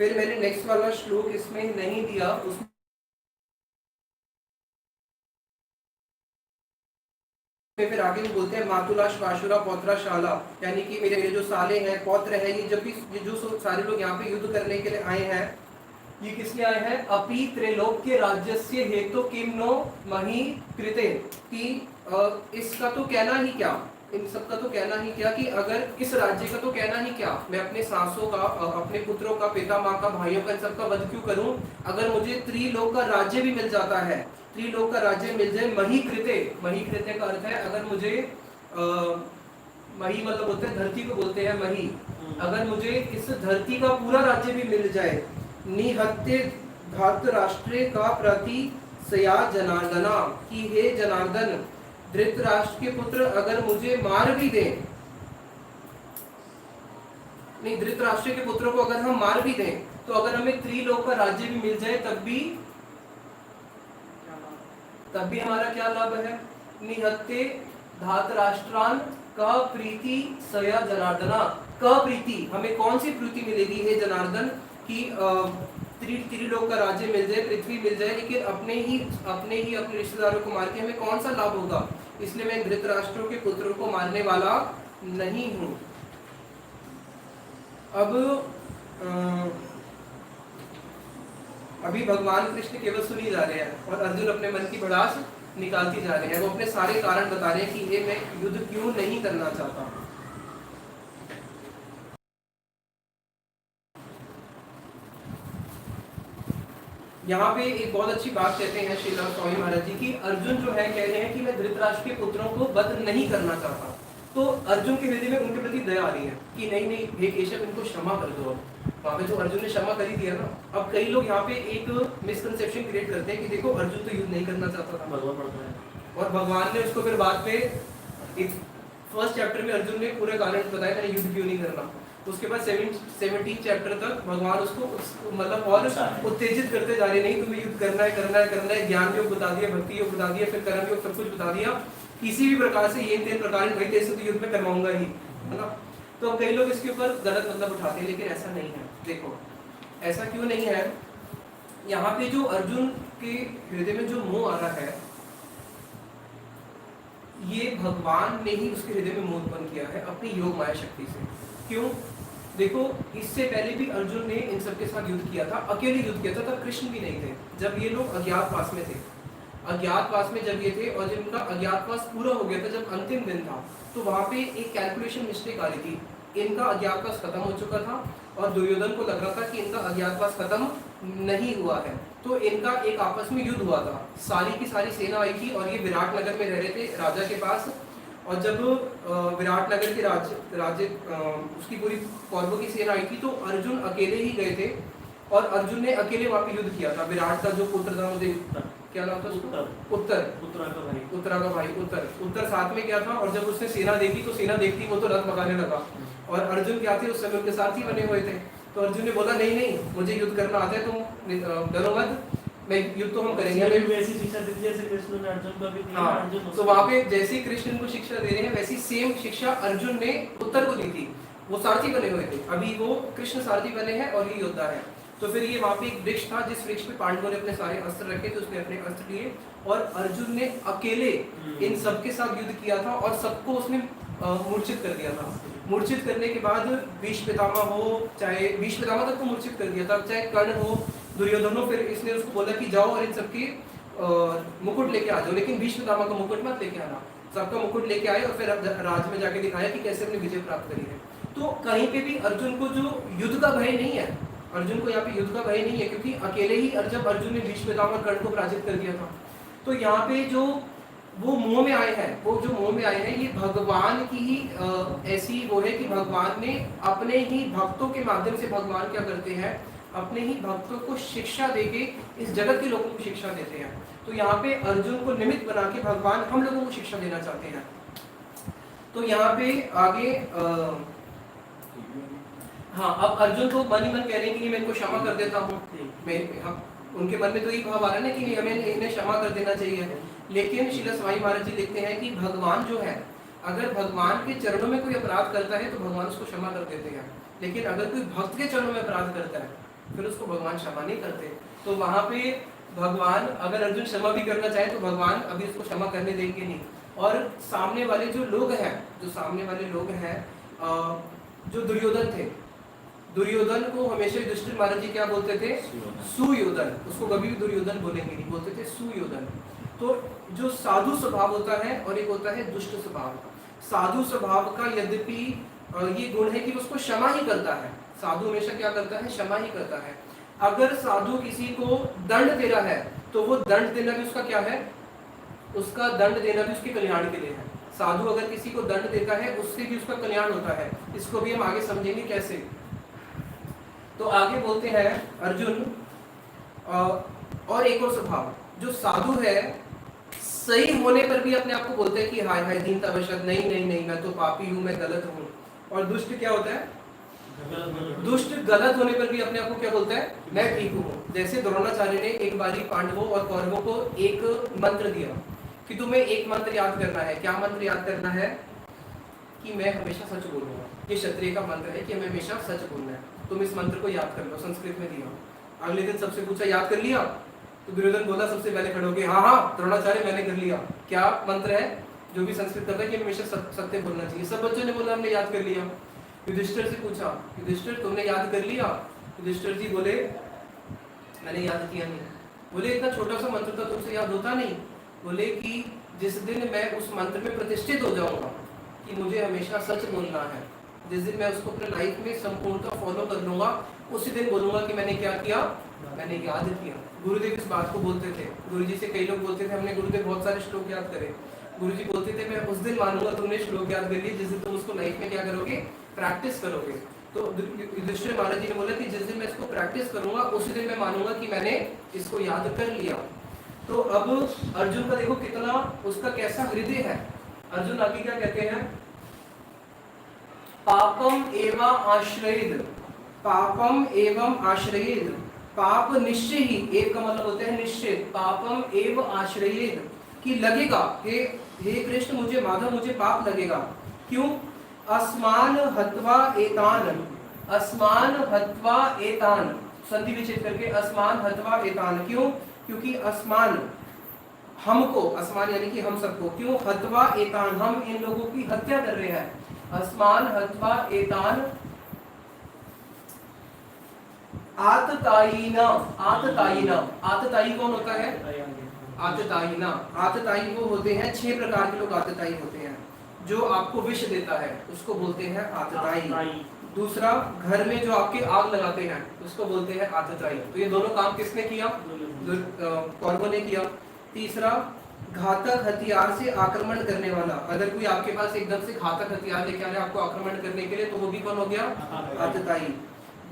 फिर मैंने नेक्स्ट वाला श्लोक इसमें नहीं दिया, उसमें फिर आगे भी बोलते हैं मातुला श्वाशुरा पौत्रा शाला, यानी कि मेरे जो साले हैं, पौत्र है, ये जब भी ये जो सारे लोग यहाँ पे युद्ध करने के लिए आए हैं, ये किस लिए आए हैं? अपि त्रैलोक्य राज्यस्य हेतु किम नो मही कृते, कि इसका तो कहना ही क्या, इन सब का तो कहना ही क्या, कि अगर इस राज्य का तो कहना ही क्या, मैं अपने सासों का, अपने पुत्रों का, पिता माँ का, भाइयों का, इन सबका वध क्यों करूं? अगर मुझे त्रिलोक का राज्य भी मिल जाता है, त्रिलोक का राज्य मिल जाए, मही कृते, मही कृते का अर्थ है अगर मुझे मही मतलब बोलते हैं धरती को बोलते हैं मही, अगर मुझे इस धरती का पूरा राज्य भी मिल जाए, निहत्ते धातराष्ट्रे का प्रति सया जनार्दना, कि हे जनार्दन धृतराष्ट्र के पुत्र अगर मुझे मार भी दें, नहीं धृतराष्ट्र के पुत्रों को अगर हम मार भी दें, तो अगर हमें त्रिलोक का राज्य भी मिल जाए तब भी हमारा क्या लाभ है? निहत्ते धातराष्ट्रान का प्रीति सया जनार्दना, का प्रीति, हमें कौन सी प्रीति मिलेगी हे जनार्दन, कि त्रिलोक का राज्य मिल जाए, पृथ्वी मिल जाए, लेकिन अपने रिश्तेदारों को मार के हमें कौन सा लाभ होगा? इसलिए मैं धृतराष्ट्र के पुत्रों को मारने वाला नहीं हूं। अब अभी भगवान कृष्ण केवल सुनी जा रहे हैं और अर्जुन अपने मन की भड़ास निकालती जा रहे हैं, वो अपने सारे कारण बता रहे हैं कि ये मैं युद्ध क्यों नहीं करना चाहता। यहाँ पे एक बहुत अच्छी बात कहते हैं श्रीला स्वामी महाराज जी की, अर्जुन जो है कह रहे हैं कि मैं धृतराष्ट्र के पुत्रों को वध नहीं करना चाहता, तो अर्जुन के हृदय में उनके प्रति दया आ रही है कि नहीं नहीं हे केशव इनको क्षमा कर दो। वहाँ पे जो अर्जुन ने क्षमा कर ही दिया ना। अब कई लोग यहाँ पे एक मिसकंसेप्शन क्रिएट करते हैं कि देखो अर्जुन तो युद्ध नहीं करना चाहता था, और भगवान ने उसको फिर बाद में एक फर्स्ट चैप्टर में अर्जुन ने पूरे कारण बताया मैंने युद्ध क्यों नहीं करना, उसके बाद 17 चैप्टर तक भगवान उसको मतलब और उत्तेजित करते जा रहे, नहीं तुम्हें युद्ध करना है करना है करना है, ज्ञान योग बता दिया, भक्ति योग बता दिया, फिर कर्म योग, सब कुछ बता दिया, किसी भी प्रकार से ये 3 प्रकार भाई तेरे से तो युद्ध में करवाऊंगा ही, है ना। तो कई लोग इसके ऊपर गलत मतलब उठाते हैं, लेकिन ऐसा नहीं है। देखो ऐसा क्यों नहीं है, यहाँ पे जो अर्जुन के हृदय में जो मोह आ रहा है, ये भगवान ने ही उसके हृदय में मोह उत्पन्न किया है अपनी योग माया शक्ति से। क्यों? देखो इससे पहले भी अर्जुन ने इन सबके साथ युद्ध किया था, अकेले युद्ध किया था, तब कृष्ण भी नहीं थे, जब ये लोग अज्ञातवास में थे। अज्ञातवास में जब ये थे और जब इनका अज्ञातवास पूरा हो गया था, जब अंतिम दिन था, तो वहां पे एक कैलकुलेशन मिस्टेक आ रही थी, इनका अज्ञातवास खत्म हो चुका था और दुर्योधन को लग रहा था कि इनका अज्ञातवास खत्म नहीं हुआ है, तो इनका एक आपस में युद्ध हुआ था। सारी की सारी सेना आई थी और ये विराट नगर में रह रहे थे राजा के पास, और जब विराट नगर के राज्य उसकी पूरी कौरवों की सेना आई थी, तो अर्जुन अकेले ही गए थे और अर्जुन ने अकेले वहां पे युद्ध किया था। विराट का जो पुत्र था, मुझे क्या नाम था उसका? उत्तरा का भाई उत्तर साथ में क्या था, और जब उसने सेना देखी तो सेना देखती वो तो रथ भगाने लगा, और अर्जुन क्या थे उस समय उनके साथ ही बने हुए थे। तो अर्जुन ने बोला नहीं नहीं मुझे युद्ध करना आता है, तुम डरो मत, मैं युद्ध तो हम करेंगे। वैसी शिक्षा दी जैसे कृष्ण ने अर्जुन को भी दी। हाँ, तो वहाँ पे जैसे कृष्ण को शिक्षा दे रहे हैं वैसी सेम शिक्षा अर्जुन ने उत्तर को दी थी। वो सारथी बने हुए थे, अभी वो कृष्ण सारथी बने हैं और ये योद्धा है। तो फिर ये वहाँ पे एक वृक्ष था, जिस वृक्ष पे पांडवों ने अपने सारे अस्त्र रखे थे, उसने अपने अस्त्र लिए और अर्जुन ने अकेले इन सबके साथ युद्ध किया था और सबको उसने मूर्छित कर दिया था। मूर्छित करने के बाद भीष्म पितामह हो, चाहे भीष्म पितामह तक को मूर्छित कर दिया था, चाहे कर्ण हो, दुर्योधन हो, फिर इसने उसको बोला कि जाओ और इन सबकी मुकुट लेके आ जाओ, लेकिन भीष्म पितामह का मुकुट मत लेके आना। सबका मुकुट लेके आए और फिर राज में जाके दिखाया कि कैसे अपने विजय प्राप्त करी है। तो कहीं पे भी अर्जुन को जो युद्ध का भय नहीं है, अर्जुन को यहाँ पे युद्ध का भय नहीं है, क्योंकि अकेले ही जब अर्जुन ने भीष्म पितामह कर्ण को पराजित कर दिया था। तो यहाँ पे जो वो मुंह में आए हैं, वो जो मुंह में आए हैं, ये भगवान की ही ऐसी वो है कि भगवान ने अपने ही भक्तों के माध्यम से, भगवान क्या करते हैं, अपने ही भक्तों को शिक्षा देके इस जगत के लोगों को शिक्षा देते हैं। तो यहाँ पे अर्जुन को निमित्त बना के भगवान हम लोगों को शिक्षा देना चाहते हैं। तो यहाँ पे आगे हाँ, अब अर्जुन तो मन ही मन कह रहे हैं कि मैं इनको क्षमा कर देता हूँ। उनके मन में तो ये भाव आ रहा है ना कि हमें इन्हें क्षमा कर देना चाहिए। लेकिन श्रील स्वामी महाराज जी लिखते हैं कि भगवान जो है, अगर भगवान के चरणों में कोई अपराध करता है तो भगवान उसको क्षमा कर देते हैं, लेकिन अगर कोई भक्त के चरणों में अपराध करता है फिर उसको भगवान क्षमा नहीं करते। तो वहां पे भगवान, अगर अर्जुन क्षमा भी करना चाहे तो भगवान अभी उसको क्षमा करने देंगे नहीं। और सामने वाले जो लोग हैं, जो दुर्योधन थे, दुर्योधन को हमेशा युधिष्ठिर महाराज जी क्या बोलते थे? सुयोधन। उसको कभी भी दुर्योधन बोलेंगे नहीं, बोलते थे सुयोधन। तो जो साधु स्वभाव होता है और एक होता है दुष्ट स्वभाव। साधु स्वभाव का यद्यपि ये गुण है कि उसको क्षमा ही करता है। साधु हमेशा क्या करता है? क्षमा ही करता है। अगर साधु किसी को दंड दे रहा है तो वो दंड देना भी उसका क्या है? उसका दंड देना भी उसके कल्याण के लिए है। साधु अगर किसी को दंड देता है उससे भी उसका कल्याण होता है। इसको भी हम आगे समझेंगे कैसे। तो आगे बोलते हैं अर्जुन, और एक और स्वभाव, जो साधु है सही होने पर भी अपने आप को बोलते हैं कि हाय हाय दीनता वशत, नहीं नहीं नहीं मैं तो पापी हूँ, मैं गलत हूँ। और दुष्ट क्या होता है? दुष्ट गलत होने पर भी अपने आप को क्या बोलता है? मैं ठीक हूँ। जैसे द्रोणाचार्य ने एक बारी पांडवों और कौरवों को एक मंत्र दिया कि तुम्हें एक मंत्र याद करना है। क्या मंत्र याद करना है? कि मैं हमेशा सच बोलूंगा। ये क्षत्रिय का मंत्र है कि हमें हमेशा सच बोलना है। तुम इस मंत्र को याद कर लो। संस्कृत में दिया। अगले दिन सबसे पूछा याद कर लिया? तो दुर्योधन बोला सबसे पहले खड़े होके, हाँ हाँ द्रोणाचार्य मैंने कर लिया। क्या मंत्र है? जो भी संस्कृत करता है कि हमेशा सत्य बोलना चाहिए। सब बच्चों ने बोला हमने याद कर लिया। युधिष्ठिर से पूछा, युधिष्ठिर तुमने याद कर लिया? युधिष्ठिर जी बोले मैंने याद किया नहीं। बोले इतना छोटा सा मंत्र था तुमसे याद होता नहीं? बोले कि जिस दिन मैं उस मंत्र में प्रतिष्ठित हो जाऊंगा कि मुझे हमेशा सच बोलना है, जिस दिन मैं उसको अपने लाइफ में संपूर्णतः फॉलो कर लूंगा, उसी दिन बोलूंगा कि मैंने क्या किया, मैंने याद किया। गुरुदेव इस बात को बोलते थे। गुरुजी से कई लोग बोलते थे हमने गुरुदेव बहुत सारे श्लोक याद करे। गुरुजी बोलते थे मैं उस दिन मानूंगा तुमने श्लोक याद कर लिए जिस दिन तुम उसको लाइफ में क्या करोगे, प्रैक्टिस करोगे। तो युधिष्ठिर महाराज जी ने बोला कि जिस दिन मैं इसको प्रैक्टिस करूंगा उसी दिन मैं मानूंगा कि मैंने इसको याद कर लिया। तो अब अर्जुन का देखो कितना, उसका कैसा हृदय है। अर्जुन आगे क्या कहते हैं? पापम एवं आश्रयेद, पापम एवं आश्रयेद, पाप निश्चय ही, एक का मतलब होता है निश्चय। पापम एवं आश्रयेद कि लगेगा, हे कृष्ण मुझे, माधव मुझे पाप लगेगा। क्यों? अस्मान हत्वा एतान, अस्मान हत्वा एतान, संधि विच्छेद करके अस्मान हत्वा एतान। क्यों? क्योंकि अस्मान हमको, अस्मान यानी कि हम सबको, क्यों? हत्वा एतान, हम इन लोगों की हत्या कर रहे हैं। अस्मान हत्वा एतान आततायिना, आततायिना, आततायी कौन होता है? आततायिना, आततायी वो होते हैं, 6 प्रकार के लोग आततायी होते हैं। जो आपको विष देता है उसको बोलते हैं आततायी। दूसरा, घर में जो आपके आग लगाते हैं उसको बोलते हैं आततायी। तो ये दोनों काम किसने किया? कौरवों ने किया। तीसरा, घातक हथियार से आक्रमण करने वाला, अगर कोई आपके पास एकदम से घातक हथियार लेके आ रहा है आपको आक्रमण करने के लिए, तो वो भी कौन हो गया? आततायी।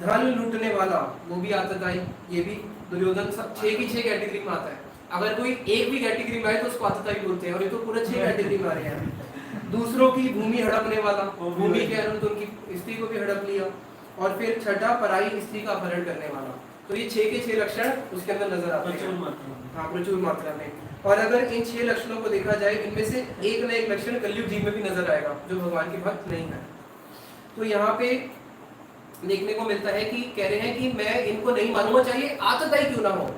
धन लूटने वाला, वो भी आततायी। ये भी दुर्योधन सब 6 की 6 कैटेगरी में आता है। अगर कोई एक भी कैटेगरी में आए तो उसको आततायी बोलते हैं, और ये तो पूरे 6 कैटेगरी में आ रहे हैं। दूसरों की भूमि हड़पने वाला, भूमि के अनुरूप उनकी स्त्री को भी हड़प लिया। और फिर छठा, पराई स्त्री का अपहरण करने वाला। तो ये 6 के 6 लक्षण उसके अंदर नजर आते हैं। हाँ, प्रचुर मात्रा में। और अगर इन 6 लक्षणों को देखा जाए, इनमें से एक न एक लक्षण कलयुग जीव में भी नजर आएगा जो भगवान के भक्त नहीं है। तो यहाँ पे देखने को मिलता है कि कह रहे हैं कि मैं इनको नहीं मानूंगा, चाहिए आतताई क्यों ना हो।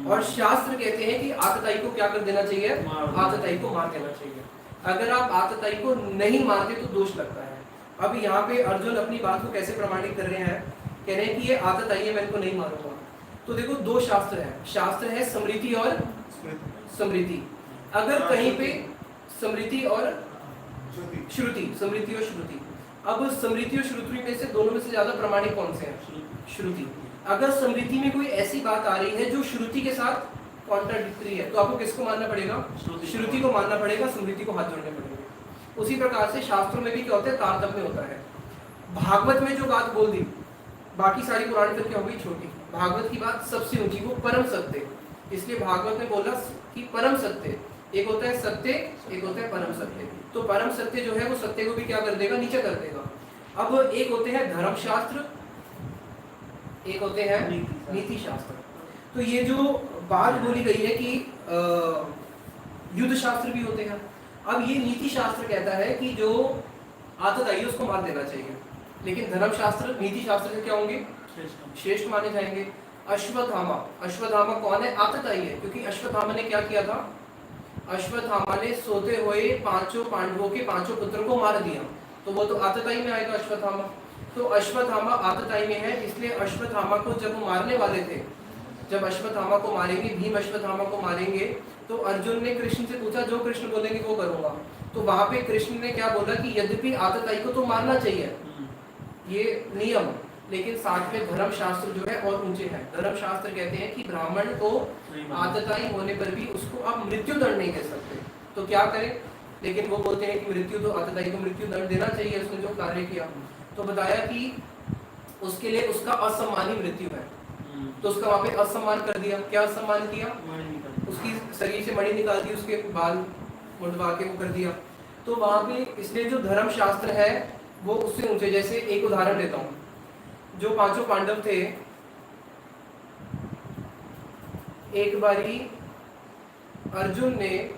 और शास्त्र कहते हैं कि आतताई को क्या कर देना चाहिए? आतताई को मार देना चाहिए। अगर आप आतताई को नहीं मारते तो दोष लगता है। अब यहाँ पे अर्जुन अपनी बात को कैसे प्रमाणित कर रहे हैं? कह रहे हैं कि ये आतताई है, मैं इनको नहीं मानूंगा। तो देखो 2 शास्त्र है, शास्त्र है स्मृति और स्मृति। अगर कहीं पे स्मृति और श्रुति, स्मृति और श्रुति, अब स्मृति और श्रुति में से दोनों में से ज्यादा प्रमाणिक कौन से हैं? श्रुति। अगर स्मृति में कोई ऐसी बात आ रही है जो श्रुति के साथ कॉन्ट्राडिक्टरी है, तो आपको किसको मानना पड़ेगा? श्रुति को मानना पड़ेगा, स्मृति को हाथ जोड़ने पड़ेंगे। उसी प्रकार से शास्त्रों में भी क्या होता है? तारतम्य होता है। भागवत में जो बात बोल दी, बाकी सारी पुराण फिर क्या होगी? छोटी। भागवत की बात सबसे ऊंची, वो परम सत्य। इसलिए भागवत में बोला कि परम सत्य, एक होता है सत्य, एक होता है परम सत्य। तो परम सत्य जो है वो सत्य को भी क्या कर देगा? नीचे कर देगा। अब एक होते हैं धर्मशास्त्र, एक होते हैं नीति शास्त्र। तो ये जो बात बोली गई है कि युद्ध शास्त्र भी होते हैं। अब ये नीति शास्त्र कहता है कि जो आतताई उसको मार देना चाहिए, लेकिन धर्मशास्त्र नीति शास्त्र से क्या होंगे? श्रेष्ठ माने जाएंगे। अश्वत्थामा, अश्वत्थामा कौन है? आतताई है, क्योंकि अश्वत्थामा ने क्या किया था? अश्वत्थामा ने सोते हुए पांचों पांडवों के पांचों पुत्र को मार दिया, तो वो तो आतताई में आएगा अश्वत्थामा। तो अश्वत्थामा आतताई में है, इसलिए अश्वत्थामा को जब वो मारने वाले थे, जब अश्वत्थामा को मारेंगे, भीम अश्वत्थामा को मारेंगे, तो अर्जुन ने कृष्ण से पूछा जो कृष्ण बोलेंगे वो करूंगा। तो वहां पे कृष्ण ने क्या बोला कि यद्यपि आतताई को तो मारना चाहिए, ये नियम, लेकिन साथ में धर्म शास्त्र जो है और ऊंचे हैं। धर्म शास्त्र कहते हैं कि ब्राह्मण को आतताई होने पर भी उसको आप मृत्यु दंड नहीं दे सकते, तो क्या करें? लेकिन वो बोलते हैं कि मृत्यु तो आतताई को मृत्यु दंड देना चाहिए, उसने जो कार्य किया। तो बताया कि उसके लिए उसका असम्मानी मृत्यु है, तो उसका वहां पे असम्मान कर दिया। क्या असम्मान किया? उसकी शरीर से मणि निकाल दी, उसके बाल मुंडवा के वो कर दिया। तो वहां पे इसलिए जो धर्म शास्त्र है वो उससे ऊंचे। जैसे एक उदाहरण देता हूँ, जो पांचों पांडव थे, एक बारी अर्जुन ने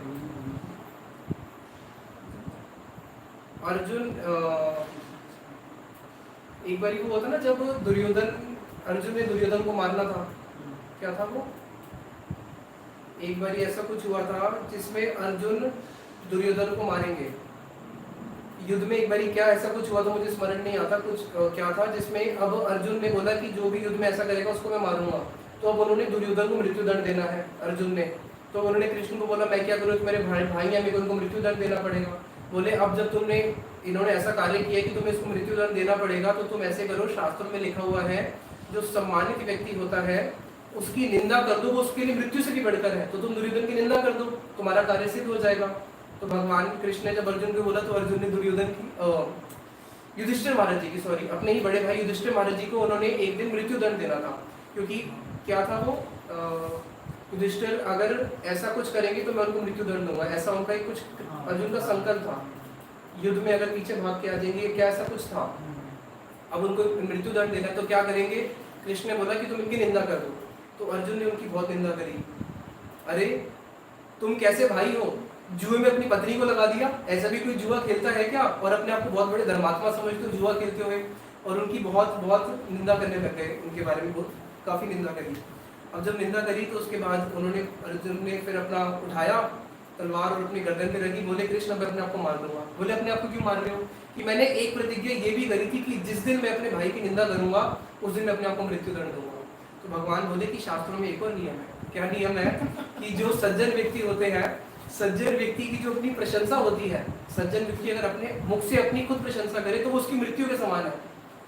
एक बारी वो होता ना, जब अर्जुन ने दुर्योधन को मारना था, क्या था वो? एक बारी ऐसा कुछ हुआ था जिसमें अर्जुन दुर्योधन को मारेंगे युद्ध में। एक बारी क्या ऐसा कुछ हुआ था, मुझे स्मरण नहीं आता कुछ क्या था, जिसमें अब अर्जुन ने बोला कि जो भी युद्ध में ऐसा करेगा उसको मैं मारूंगा। तो अब उन्होंने दुर्योधन को मृत्यु दंड देना है अर्जुन ने। तो उन्होंने कृष्ण को बोला मैं क्या करूँ, मेरे भाई हैं, मेरे को उनको मृत्यु दंड देना पड़ेगा। बोले अब जब इन्होंने ऐसा कार्य किया कि तुम्हें इसको मृत्यु दंड देना पड़ेगा, तो तुम ऐसे करो, शास्त्रों में लिखा हुआ है जो सम्मानित व्यक्ति होता है उसकी निंदा कर दो, वो उसके लिए मृत्यु से भी बढ़कर है, तो तुम दुर्योधन की निंदा कर दो, तुम्हारा कार्य सिद्ध हो जाएगा। तो भगवान कृष्ण ने जब अर्जुन को बोला, तो अर्जुन ने युधिष्ठिर महाराज जी की, सॉरी, अपने ही बड़े भाई युधिष्ठिर महाराज जी को उन्होंने एक दिन मृत्यु दंड देना था। क्योंकि क्या था वो, युधिष्ठिर अगर ऐसा कुछ करेंगे तो मैं उनको मृत्यु दंड दूंगा, ऐसा उनका एक कुछ अर्जुन का संकल्प था। युद्ध में अगर पीछे भाग के आ जाएंगे, क्या ऐसा कुछ था। अब उनको मृत्यु दंड देना है, तो क्या करेंगे? कृष्ण ने बोला कि तुम इनकी निंदा कर दो। तो अर्जुन ने उनकी बहुत निंदा करी। अरे तुम कैसे भाई हो, जुए में अपनी पत्नी को लगा दिया, ऐसा भी कोई जुआ खेलता है क्या? और अपने आप को बहुत बड़े धर्मात्मा समझते हो जुआ खेलते हुए। और उनकी बहुत बहुत निंदा करने लग गए, उनके बारे में बहुत काफी निंदा करी। अब जब निंदा करी तो उसके बाद उन्होंने, अर्जुन ने फिर अपना उठाया तलवार और अपनी गर्दन पे रखी, बोले कृष्ण मैं अपने आप को मार दूंगा। बोले अपने आप को क्यों मार रहे हो? कि मैंने एक प्रतिज्ञा ये भी करी थी कि जिस दिन मैं अपने भाई की निंदा करूंगा उस दिन मैं अपने आप को मृत्यु दंड दूंगा। तो भगवान बोले कि शास्त्रों में एक और नियम है। क्या नियम है? कि जो सज्जन व्यक्ति होते हैं, सज्जन व्यक्ति की जो अपनी प्रशंसा होती है, सज्जन व्यक्ति अगर अपने मुख से अपनी खुद प्रशंसा करे तो वो उसकी मृत्यु के समान है।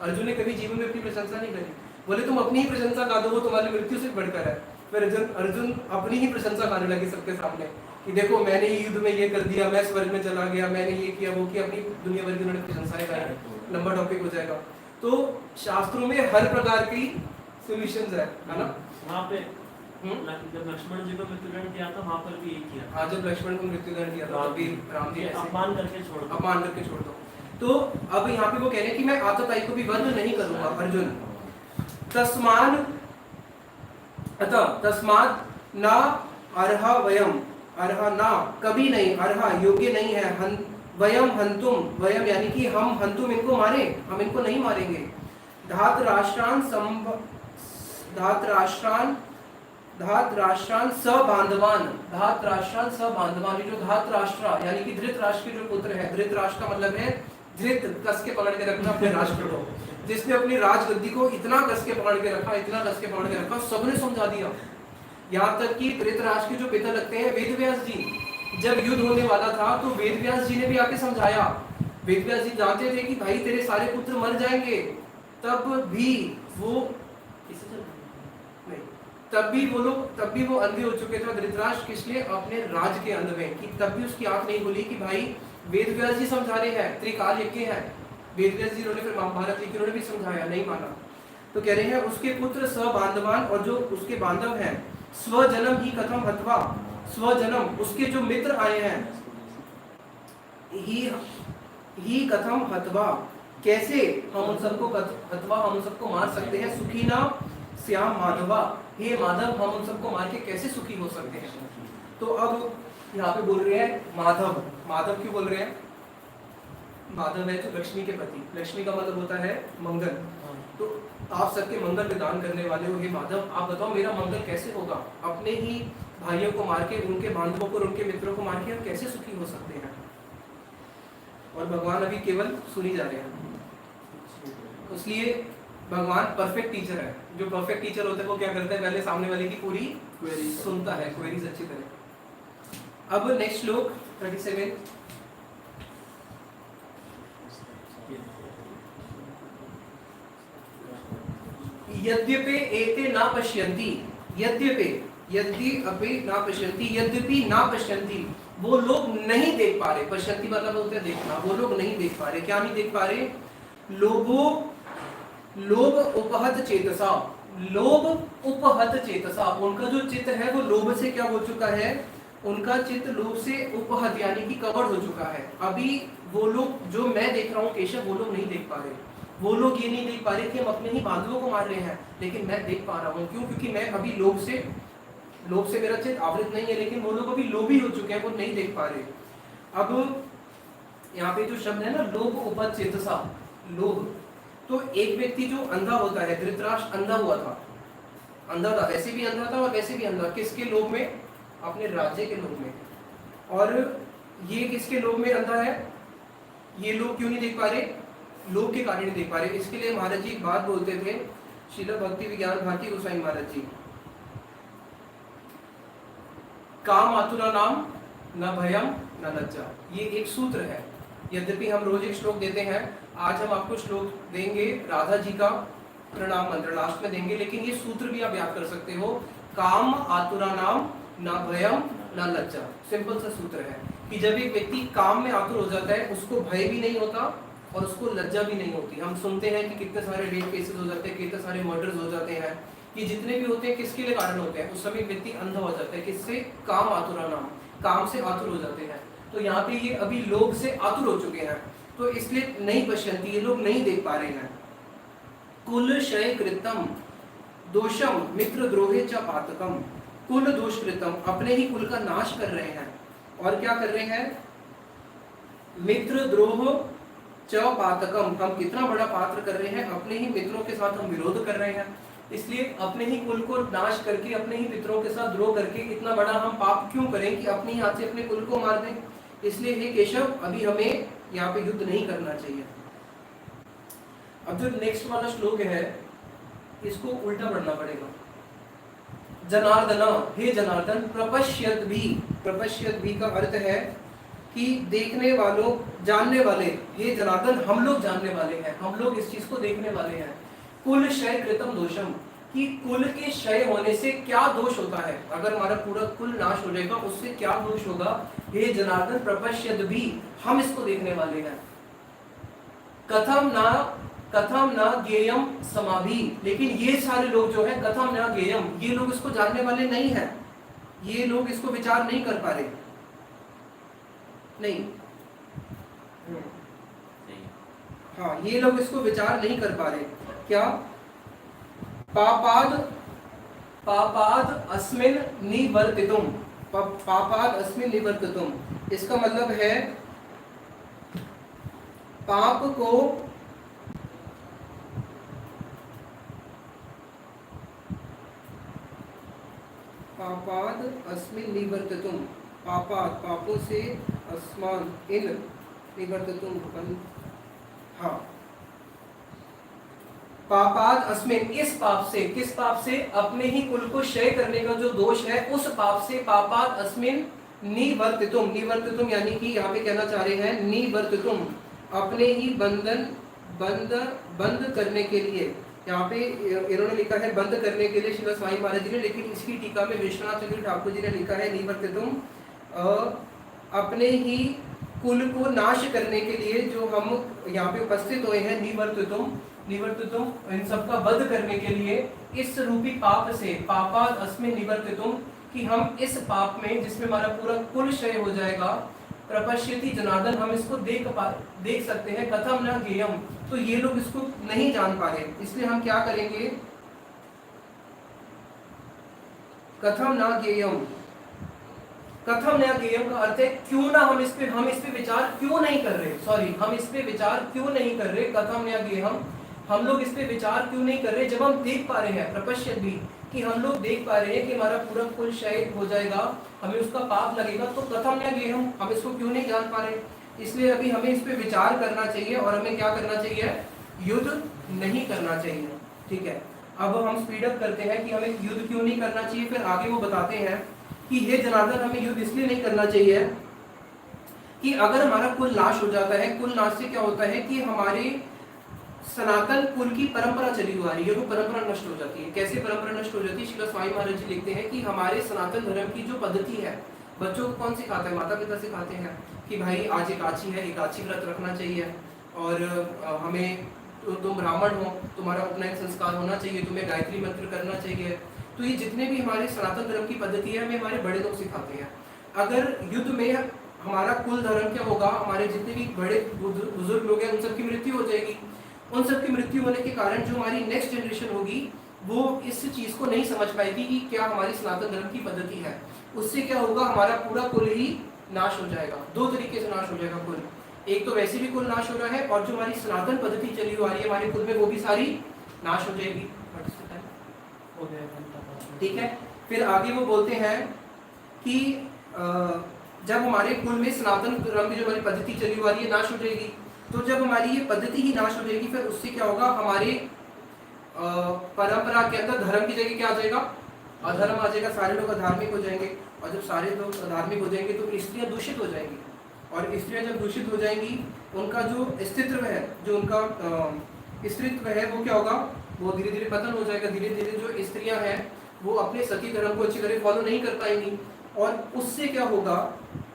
अर्जुन ने कभी जीवन में अपनी प्रशंसा नहीं करी। बोले तुम अपनी ही प्रशंसा गा दो, वो तुम्हारी मृत्यु से बढ़कर है। फिर अर्जुन अपनी ही प्रशंसा गाने लगे सबके सामने कि देखो मैंने युद्ध में ये कर दिया, मैं स्वर्ग में चला गया, मैंने ये किया वो किया, अपनी दुनिया भर की उन्होंने प्रशंसाएं गाई। लंबा टॉपिक हो जाएगा। तो शास्त्रों में हर प्रकार की सॉल्यूशंस है ना। वहाँ पे जब लक्ष्मण जी को मृत्युदंड दिया था वहाँ पर भी यही किया। हाँ, जब लक्ष्मण को मृत्युदंड दिया था तभी राम जी अपमान करके छोड़ दो। तो अब यहाँ पे वो कह रहे हैं कि मैं आतताई को भी वध नहीं करूंगा अर्जुन। तस्माद ना अर्हा वयम, अर्हा ना कभी नहीं, अर्हा योग्य नहीं है, वयम हंतुम, वयम यानी कि हम, हंतुम इनको मारे, हम इनको नहीं मारेंगे। धातराष्ट्रान सबांधवान, धातराष्ट्रान सबांधवान, जो धातराष्ट्र यानी कि धृतराष्ट्र के जो पुत्र है, धृतराष्ट्र का मतलब है धृत, कस के पकड़ के रखना अपने राष्ट्र को, जिसने अपनी राजगद्दी को इतना कस के पकड़ के रखा, इतना कस के पकड़ के रखा, सबने समझा दिया। यहाँ तक कि धृतराष्ट्र के जो पिता लगते हैं वेदव्यास जी, जब युद्ध होने वाला था तो वेदव्यास जी ने भी आके समझाया। वेदव्यास जी जानते थे कि भाई तेरे सारे पुत्र मर जाएंगे, तब भी वो अंधे हो चुके थे धृतराष्ट्र, किस लिए? अपने राज के अंध में, कि तब भी उसकी आंख नहीं खुली कि भाई वेदव्यास जी समझा रहे हैं, त्रिकाल यज्ञ है। वेदव्यास जी उन्होंने फिर महाभारत लिखी, उन्होंने भी समझाया, नहीं माना। तो कह रहे हैं उसके पुत्र सबांधवान, और जो उसके बांधव हैं, स्वजनम ही कथम हत्वा, स्वजनम उसके जो मित्र आए हैं, ही कथम हत्वा, कैसे हम उन सबको हत्वा, हम उन सबको मार सकते हैं। सुखी ना श्याम माधवा, हे माधव हम उन सबको मार के कैसे सुखी हो सकते हैं। तो अब यहाँ पे बोल रहे हैं माधव, माधव क्यों बोल रहे हैं? माधव है जो लक्ष्मी के पति, लक्ष्मी का मतलब होता है मंगल। तो आप सबके मंगल विधान करने वाले हो हे माधव, आप बताओ मेरा मंगल कैसे होगा? अपने ही भाइयों को मार के, उनके बांधवों को और उनके मित्रों को मार के हम कैसे सुखी हो सकते हैं? और भगवान अभी केवल सुनी जा रहे हैं। इसलिए भगवान परफेक्ट टीचर है। जो परफेक्ट टीचर होता है वो क्या करता है? पहले सामने वाले की पूरी क्वेरी सुनता है, क्वेरीज अच्छी तरह। अब नेक्स्ट श्लोक 37। यद्यपि एते ना पश्यन्ति, यद्यपि ना पश्यन्ति, यद्यपि ना पश्यन्ति, वो लोग नहीं देख पा रहे। पश्यन्ति मतलब होता है देखना। वो लोग नहीं देख पा रहे। क्या नहीं देख पा रहे? लोभ उपहत चेतसा, लोभ उपहत चेतसा, उनका जो चित्त है वो लोभ से क्या हो चुका है? उनका चित्त लोभ से उपहत यानी कि कवर्ड हो चुका है। अभी वो लोग जो मैं देख रहा हूँ केशव, वो लोग नहीं देख पा रहे। वो लोग ये नहीं देख पा रहे कि हम अपने ही बांधवों को मार रहे हैं, लेकिन मैं देख पा रहा हूँ। क्यों? क्योंकि मैं अभी लोभ से मेरा चित्त आवृत नहीं है, लेकिन वो लोग अभी लोभी हो चुके हैं, वो नहीं देख पा रहे। अब यहाँ पे जो शब्द है ना, लोभ उपहत चेतसा, लोभ, तो एक व्यक्ति जो अंधा होता है, धृतराष्ट्र अंधा हुआ था, अंधा था, वैसे भी अंधा था और वैसे भी अंधा। किसके लोभ में? अपने राज्य के लोभ में। और ये किसके लोभ में अंधा है? ये लोग क्यों नहीं देख पा रहे? लोभ के कारण नहीं देख पा रहे। इसके लिए महाराज जी एक बात बोलते थे, श्रील भक्ति विज्ञान भारती गोसाई महाराज जी, काम आतुरा नाम न भयम न लज्जा, ये एक सूत्र है। यद्यपि हम रोज एक श्लोक देते हैं, आज हम आपको श्लोक देंगे राधा जी का प्रणाम मंत्र लास्ट में देंगे, लेकिन ये सूत्र भी आप याद कर सकते हो। काम आतुरा नाम न भयम न लज्जा, सिंपल सा सूत्र है कि जब एक व्यक्ति काम में आतुर हो जाता है, उसको भय भी नहीं होता और उसको लज्जा भी नहीं होती। हम सुनते हैं कि कितने सारे रेप केसेस हो जाते हैं, कितने सारे मर्डर्स हो जाते हैं। ये जितने भी होते हैं किसके लिए कारण होते हैं? उस समय व्यक्ति अंधा हो जाता है। किससे? काम आतुरा नाम, काम से आतुर हो जाते हैं। तो यहाँ पे ये अभी लोभ से आतुर हो चुके हैं, तो इसलिए नहीं पश्यन्ति, ये लोग नहीं देख पा रहे हैं। कुल क्षय कृतम दोषम मित्र द्रोहे च पातकम, कुल दोष कृतम, अपने ही कुल का नाश कर रहे हैं। और क्या कर रहे हैं? मित्र द्रोह च पातकम, हम कितना बड़ा पात्र कर रहे हैं? अपने ही मित्रों के साथ हम विरोध कर रहे हैं। इसलिए अपने ही कुल को नाश करके, अपने ही मित्रों के साथ द्रोह करके इतना बड़ा हम पाप क्यों करें कि अपने हाथ से अपने कुल को मार दें? इसलिए हे केशव, अभी हमें यहाँ पे युद्ध नहीं करना चाहिए। अब जो नेक्स्ट वाला श्लोक है, इसको उल्टा पढ़ना पड़ेगा। जनार्दन, हे जनार्दन, प्रपश्यत भी का अर्थ है कि देखने वालों, जानने वाले। हे जनार्दन, हम लोग जानने वाले हैं, हम लोग इस चीज को देखने वाले हैं। कुल क्षय कृतम दोषम, कि कुल के क्षय होने से क्या दोष होता है? अगर हमारा पूरा कुल नाश हो जाएगा, उससे क्या दोष होगा? हे जनार्दन, प्रपश्यत भी, हम इसको देखने वाले हैं। कथम ना ज्ञेयम समाभि, लेकिन ये सारे लोग जो है, कथम ना ज्ञेयम, ये लोग इसको जानने वाले नहीं है, ये लोग इसको विचार नहीं कर पा रहे। नहीं, हाँ, ये लोग इसको विचार नहीं कर पा रहे। क्या? पापाद अस्मिन निवर्तितुम, पापाद अस्मिन निवर्तितुम, इसका मतलब है पाप को पापाद अस्मिन निवर्तितुम, पापों से अस्मान इन निवर्तितुम, हाँ, पापाद अस्मिन, इस पाप से, किस पाप से? अपने ही कुल को क्षय करने का जो दोष है, उस पाप से। पापाद अस्मिन निवर्तितुम, निवर्तितुम यानी कि यहाँ पे कहना चाह रहे हैं निवर्तितुम, अपने ही बंद करने के लिए। यहाँ पे इन्होंने लिखा है बंद करने के लिए श्रील स्वामी महाराज जी ने, लेकिन इसकी टीका में विश्वनाथ चंद्र ठाकुर जी ने लिखा है निवर्तितुम, अपने ही कुल को नाश करने के लिए जो हम यहाँ पे उपस्थित हुए हैं। निवर्तितुम इन सबका वध करने के लिए, इस रूपी पाप से, पापाद अस्मिन निवर्तितुम, कि हम इस पाप में, जिसमें हमारा पूरा कुल क्षय हो जाएगा, प्रपश्यति जनार्दन, हम इसको देख सकते हैं। कथम न ज्ञेयम, तो ये लोग इसको नहीं जान पा रहे, इसलिए हम क्या करेंगे? कथम न ज्ञेयम, कथम न ज्ञेयम का अर्थ है क्यों ना हम इस पे विचार क्यों नहीं कर रहे, सॉरी, हम इस पे विचार क्यों नहीं कर रहे? कथम न ज्ञेयम, हम लोग इस पे विचार क्यों नहीं कर रहे? जब हम देख पा रहे हैं प्रपश्यत भी कि हम लोग देख पा रहे हैं कि हमारा पूरा कुल शहीद हो जाएगा, हमें उसका पाप लगेगा, तो कथम न गेहम, हम इसको क्यों नहीं जान पा रहे? इसलिए अभी हमें इस पे विचार करना चाहिए और हमें क्या करना चाहिए? युद्ध नहीं करना चाहिए। ठीक है, अब हम स्पीड अप करते हैं कि हमें युद्ध क्यों नहीं करना चाहिए। फिर आगे वो बताते हैं कि हे जनार्दन, हमें युद्ध इसलिए नहीं करना चाहिए कि अगर हमारा कुल नाश हो जाता है, कुल नाश से क्या होता है कि हमारे सनातन कुल की परंपरा चली हुई आ रही है, वो परंपरा नष्ट हो जाती है। कैसे परंपरा नष्ट हो जाती है? श्रील स्वामी महाराज जी लिखते हैं कि हमारे सनातन धर्म की जो पद्धति है, बच्चों को कौन सिखाता है? माता पिता सिखाते हैं कि भाई आज एकादशी है, एकादशी व्रत रखना चाहिए, और हमें तुम ब्राह्मण हो, तुम्हारा उपनयन संस्कार होना चाहिए, तुम्हें गायत्री मंत्र करना चाहिए। तो ये जितने भी हमारे सनातन धर्म की पद्धति है, हमें हमारे बड़े लोग सिखाते हैं। अगर युद्ध में हमारा कुल धर्म क्या होगा? हमारे जितने भी बड़े बुजुर्ग लोग हैं उन सबकी मृत्यु हो जाएगी। उन सबकी मृत्यु होने के कारण जो हमारी नेक्स्ट जनरेशन होगी वो इस चीज को नहीं समझ पाएगी कि क्या हमारी सनातन धर्म की पद्धति है। उससे क्या होगा? हमारा पूरा कुल ही नाश हो जाएगा। दो तरीके से नाश हो जाएगा कुल। एक तो वैसे भी कुल नाश हो रहा है, और जो हमारी सनातन पद्धति चली हुई आ रही है हमारे कुल में, वो भी सारी नाश हो जाएगी। ठीक है, फिर आगे वो बोलते हैं कि जब हमारे कुल में सनातन धर्म की जो हमारी पद्धति चली हुई आ रही है नाश हो जाएगी, तो जब हमारी ये पद्धति ही नाश हो जाएगी, फिर उससे क्या होगा? हमारे परंपरा के अंदर धर्म की जगह क्या आ जाएगा? अधर्म आ जाएगा। सारे लोग अधार्मिक हो जाएंगे, और जब सारे लोग अधार्मिक हो जाएंगे तो स्त्रियां दूषित हो जाएंगी, और स्त्रियां जब दूषित हो जाएंगी, उनका जो अस्तित्व है, जो उनका स्त्रीत्व है, वो क्या होगा? वो धीरे धीरे पतन हो जाएगा। धीरे धीरे जो स्त्रियां हैं वो अपने सती धर्म को अच्छी तरह फॉलो नहीं कर पाएंगी, और उससे क्या होगा?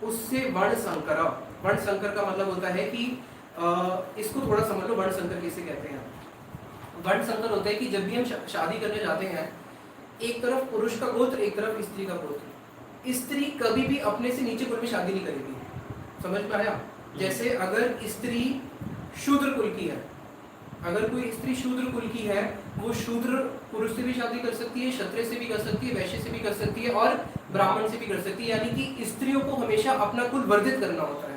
उससे वर्ण संकर। वर्ण संकर का मतलब होता है कि इसको थोड़ा समझ लो, वर्ण संकर किसे कहते हैं। वर्ण संकर होता है कि जब भी हम शादी करने जाते हैं, एक तरफ पुरुष का गोत्र, एक तरफ स्त्री का गोत्र। स्त्री कभी भी अपने से नीचे कुल में शादी नहीं करेगी। समझ में आया? जैसे अगर स्त्री शूद्र कुल की है, अगर कोई स्त्री शूद्र कुल की है, वो शूद्र पुरुष से भी शादी कर सकती है, क्षत्रिय से भी कर सकती है, वैश्य से भी कर सकती है, और ब्राह्मण से भी कर सकती है। यानी कि स्त्रियों को हमेशा अपना कुल वर्धित करना होता है।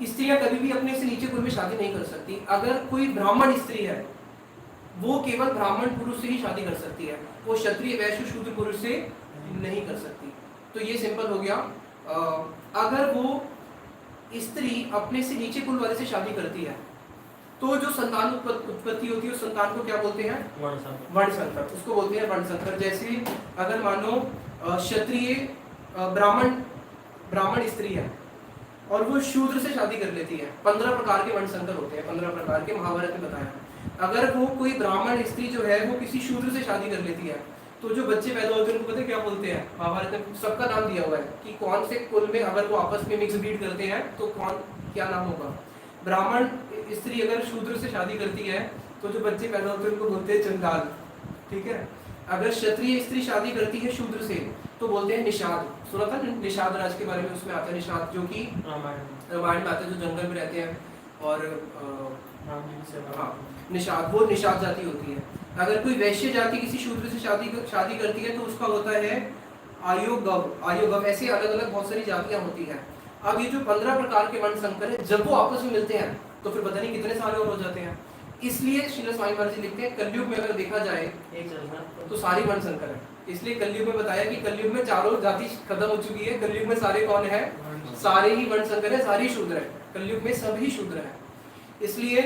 स्त्रियां कभी भी अपने से नीचे कुल में शादी नहीं कर सकती। अगर कोई ब्राह्मण स्त्री है, वो केवल ब्राह्मण पुरुष से ही शादी कर सकती है, वो क्षत्रिय वैश्य शूद्र पुरुष से नहीं कर सकती। तो ये सिंपल हो गया। अगर वो स्त्री अपने से नीचे कुल वाले से शादी करती है, तो जो संतान उत्पत्ति होती है उस संतान को क्या बोलते हैं? वर्ण संकर। उसको बोलते हैं वर्ण संकर। जैसे अगर मानो क्षत्रिय ब्राह्मण स्त्री है और वो शूद्र से शादी कर लेती है, 15 प्रकार के वर्ण संकर होते हैं, 15 प्रकार के, महाभारत में बताया। अगर वो कोई ब्राह्मण स्त्री जो है वो किसी शूद्र से शादी कर लेती है, तो जो बच्चे पैदा होते हैं उनको पता है क्या बोलते हैं? महाभारत में सबका नाम दिया हुआ है कि कौन से कुल में अगर वो आपस में मिक्स ब्रीड करते हैं तो कौन क्या नाम होगा। ब्राह्मण स्त्री अगर शूद्र से शादी करती है तो जो बच्चे पैदा होते हैं उनको बोलते हैं चंडाल। ठीक है, अगर क्षत्रिय स्त्री शादी करती है शूद्र से तो बोलते हैं निषाद। सुना था निषाद राज के बारे में? उसमें आता है निषाद, जो कि रामायण में आते हैं, जो जंगल में रहते हैं, और हाँ, निषाद, वो निषाद जाति होती है। अगर कोई वैश्य जाति किसी शूद्र से शादी करती है तो उसका होता है आयोगव। ऐसे अलग अलग बहुत सारी जातियां होती हैं। अब ये जो 15 प्रकार के वर्ण संकर है, जब वो आपस में मिलते हैं तो फिर पता नहीं कितने सारे और हो जाते हैं। इसलिए श्रील स्वामी महाराज जी लिखते हैं कलयुग में अगर देखा जाए तो सारी वर्ण संकर है। इसलिए कलयुग में बताया कि कलयुग में चारों जाति खत्म हो चुकी है। कलयुग में सारे कौन है? सारे ही वर्ण संकर है, सारी शूद्र है। कलयुग में सभी शूद्र है। इसलिए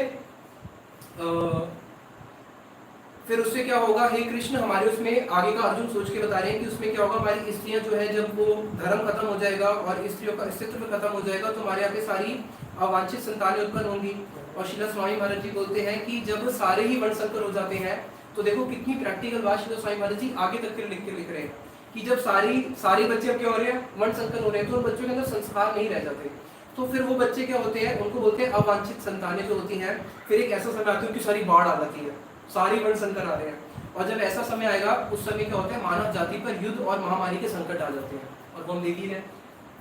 फिर उससे क्या होगा? हे कृष्ण, हमारे उसमें आगे का अर्जुन सोच के बता रहे हैं कि उसमें क्या होगा? हमारी स्त्रियां जो है, जब वो धर्म खत्म हो जाएगा और स्त्रियों का अस्तित्व खत्म हो जाएगा तो हमारे यहाँ पे सारी अवांछित संतानें उत्पन्न होंगी। और श्रील स्वामी महाराज जी बोलते हैं कि जब सारे ही वर्ण संकर हो जाते हैं तो देखो कितनी प्रैक्टिकल बात श्रील स्वामी महाराज जी आगे तक के लिख रहे हैं कि जब सारे बच्चे अब क्या हो रहे हैं? वर्ण संकर हो रहे हैं, तो उन बच्चों के अंदर संस्कार नहीं रह जाते। तो फिर वो बच्चे क्या होते हैं? उनको बोलते हैं अवांछित संतानें जो होती हैं। फिर एक ऐसा समय आता है कि सारी बाढ़ आ जाती है, सारी वर्ण संकर आ रहे हैं। और जब ऐसा समय आएगा उस समय क्या होता है? मानव जाति पर युद्ध और महामारी के संकट आ जाते हैं। और वो हम देख ही रहे हैं,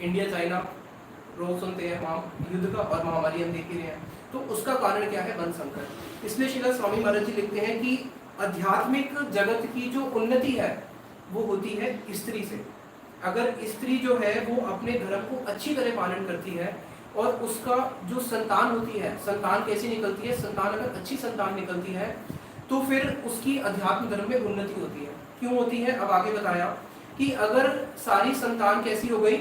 इंडिया चाइना रोग सुनते हैं युद्ध का, और महामारी हम देख ही रहे हैं। तो उसका कारण क्या है? वर्ण संकर। इसलिए श्रील स्वामी महाराज जी लिखते हैं कि आध्यात्मिक जगत की जो उन्नति है वो होती है स्त्री से। अगर स्त्री जो है वो अपने धर्म को अच्छी तरह पालन करती है, और उसका जो संतान होती है, संतान कैसी निकलती है, संतान अगर अच्छी संतान निकलती है तो फिर उसकी अध्यात्म धर्म में उन्नति होती है। क्यों होती है, अब आगे बताया कि अगर सारी संतान कैसी हो गई,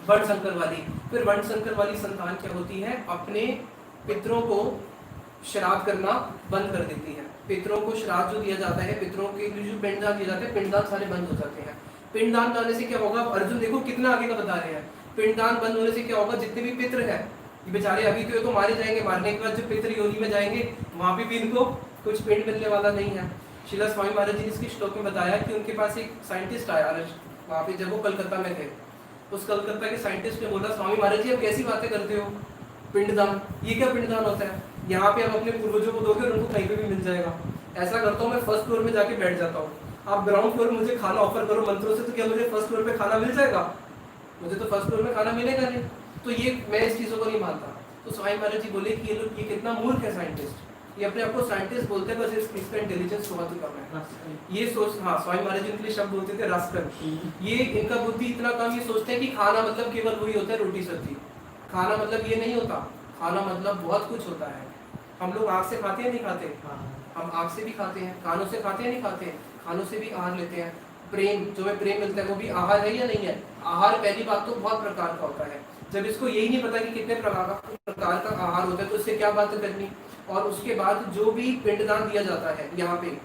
वर्ण संकर वाली, फिर वर्ण संकर वाली संतान क्या होती है, अपने पितरों को श्राद्ध करना बंद कर देती है। पितरों को श्राद्ध जो दिया जाता है, पितरों के लिए जो पिंडदान दिया जाता है, पिंडदान सारे बंद हो जाते हैं। पिंडदान जाने से क्या होगा, अर्जुन देखो कितना आगे का बता रहे हैं, पिंडदान बंद होने से क्या होगा, जितने भी पितृ हैं ये बेचारे अभी तो मारे जाएंगे, मारने के बाद जो पितृ योनि में जाएंगे वहां पे भी इनको कुछ पिंड मिलने वाला नहीं है। शिला स्वामी महाराज जी ने इसके श्लोक में बताया कि उनके पास एक साइंटिस्ट आया वहाँ पे, जब वो कलकत्ता में थे, उस कलकत्ता के साइंटिस्ट ने बोला, स्वामी महाराज जी आप कैसी बातें करते हो, पिंडदान, ये क्या पिंडदान होता है, यहाँ पे आप अपने पूर्वजों को दोगे और उनको कहीं पे भी मिल जाएगा। ऐसा करता हूँ मैं फर्स्ट फ्लोर में जाके बैठ जाता हूँ, आप ग्राउंड फ्लोर में मुझे खाना ऑफर करो मंत्रों से, तो क्या मुझे फर्स्ट फ्लोर पे खाना मिल जाएगा, मुझे तो फर्स्ट फ्लोर में खाना मिलेगा नहीं। तो ये मैं इस चीज़ों को नहीं मानता। तो स्वामी महाराज जी बोले कि ये लोग, ये कितना मूर्ख है साइंटिस्ट, ये अपने आप को साइंटिस्ट बोलते हैं, बस इसका इंटेलिजेंस बहुत ही कम है। ये सोच, हाँ स्वामी महाराज जी उनके लिए शब्द बोलते थे रसकर, ये इनका बुद्धि इतना कम, ये सोचते हैं कि खाना मतलब केवल वही होता है रोटी सब्जी, खाना मतलब ये नहीं होता, खाना मतलब बहुत कुछ होता है। हम लोग आँख से खाते हैं नहीं खाते, हम आँख से भी खाते हैं, कानों से खाते हैं नहीं खाते, खानों से भी आहार लेते हैं। प्रेम, जो हमें प्रेम मिलता है वो भी आहार है या नहीं है। आहार पहली बात तो बहुत प्रकार का होता है, जब इसको यही नहीं पता कि कितने प्रकार का आहार होता है तो इससे क्या बात करनी। और उसके बाद जो भी पिंडदान दिया जाता है, यहाँ पे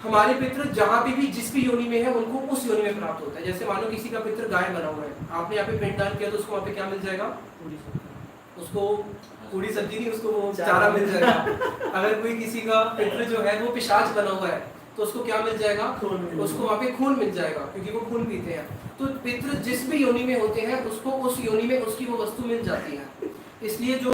हमारे पितृ जहाँ पे भी जिस भी योनि में है उनको उस योनि में प्राप्त होता है। जैसे मानो किसी का पितृ गाय बना हुआ है, आपने यहाँ पे पिंडदान किया तो उसको वहाँ पे क्या मिल जाएगा, उसको पूरी सब्जी नहीं, उसको वो चारा मिल जाएगा। अगर कोई किसी का पितृ जो है वो पिशाच बना हुआ है तो उसको क्या मिल जाएगा, उसको वहाँ पे खून मिल जाएगा, क्योंकि वो खून पीते हैं। तो पितृ जिस भी योनि में होते हैं उसको उस योनि में उसकी वो वस्तु मिल जाती है। इसलिए जो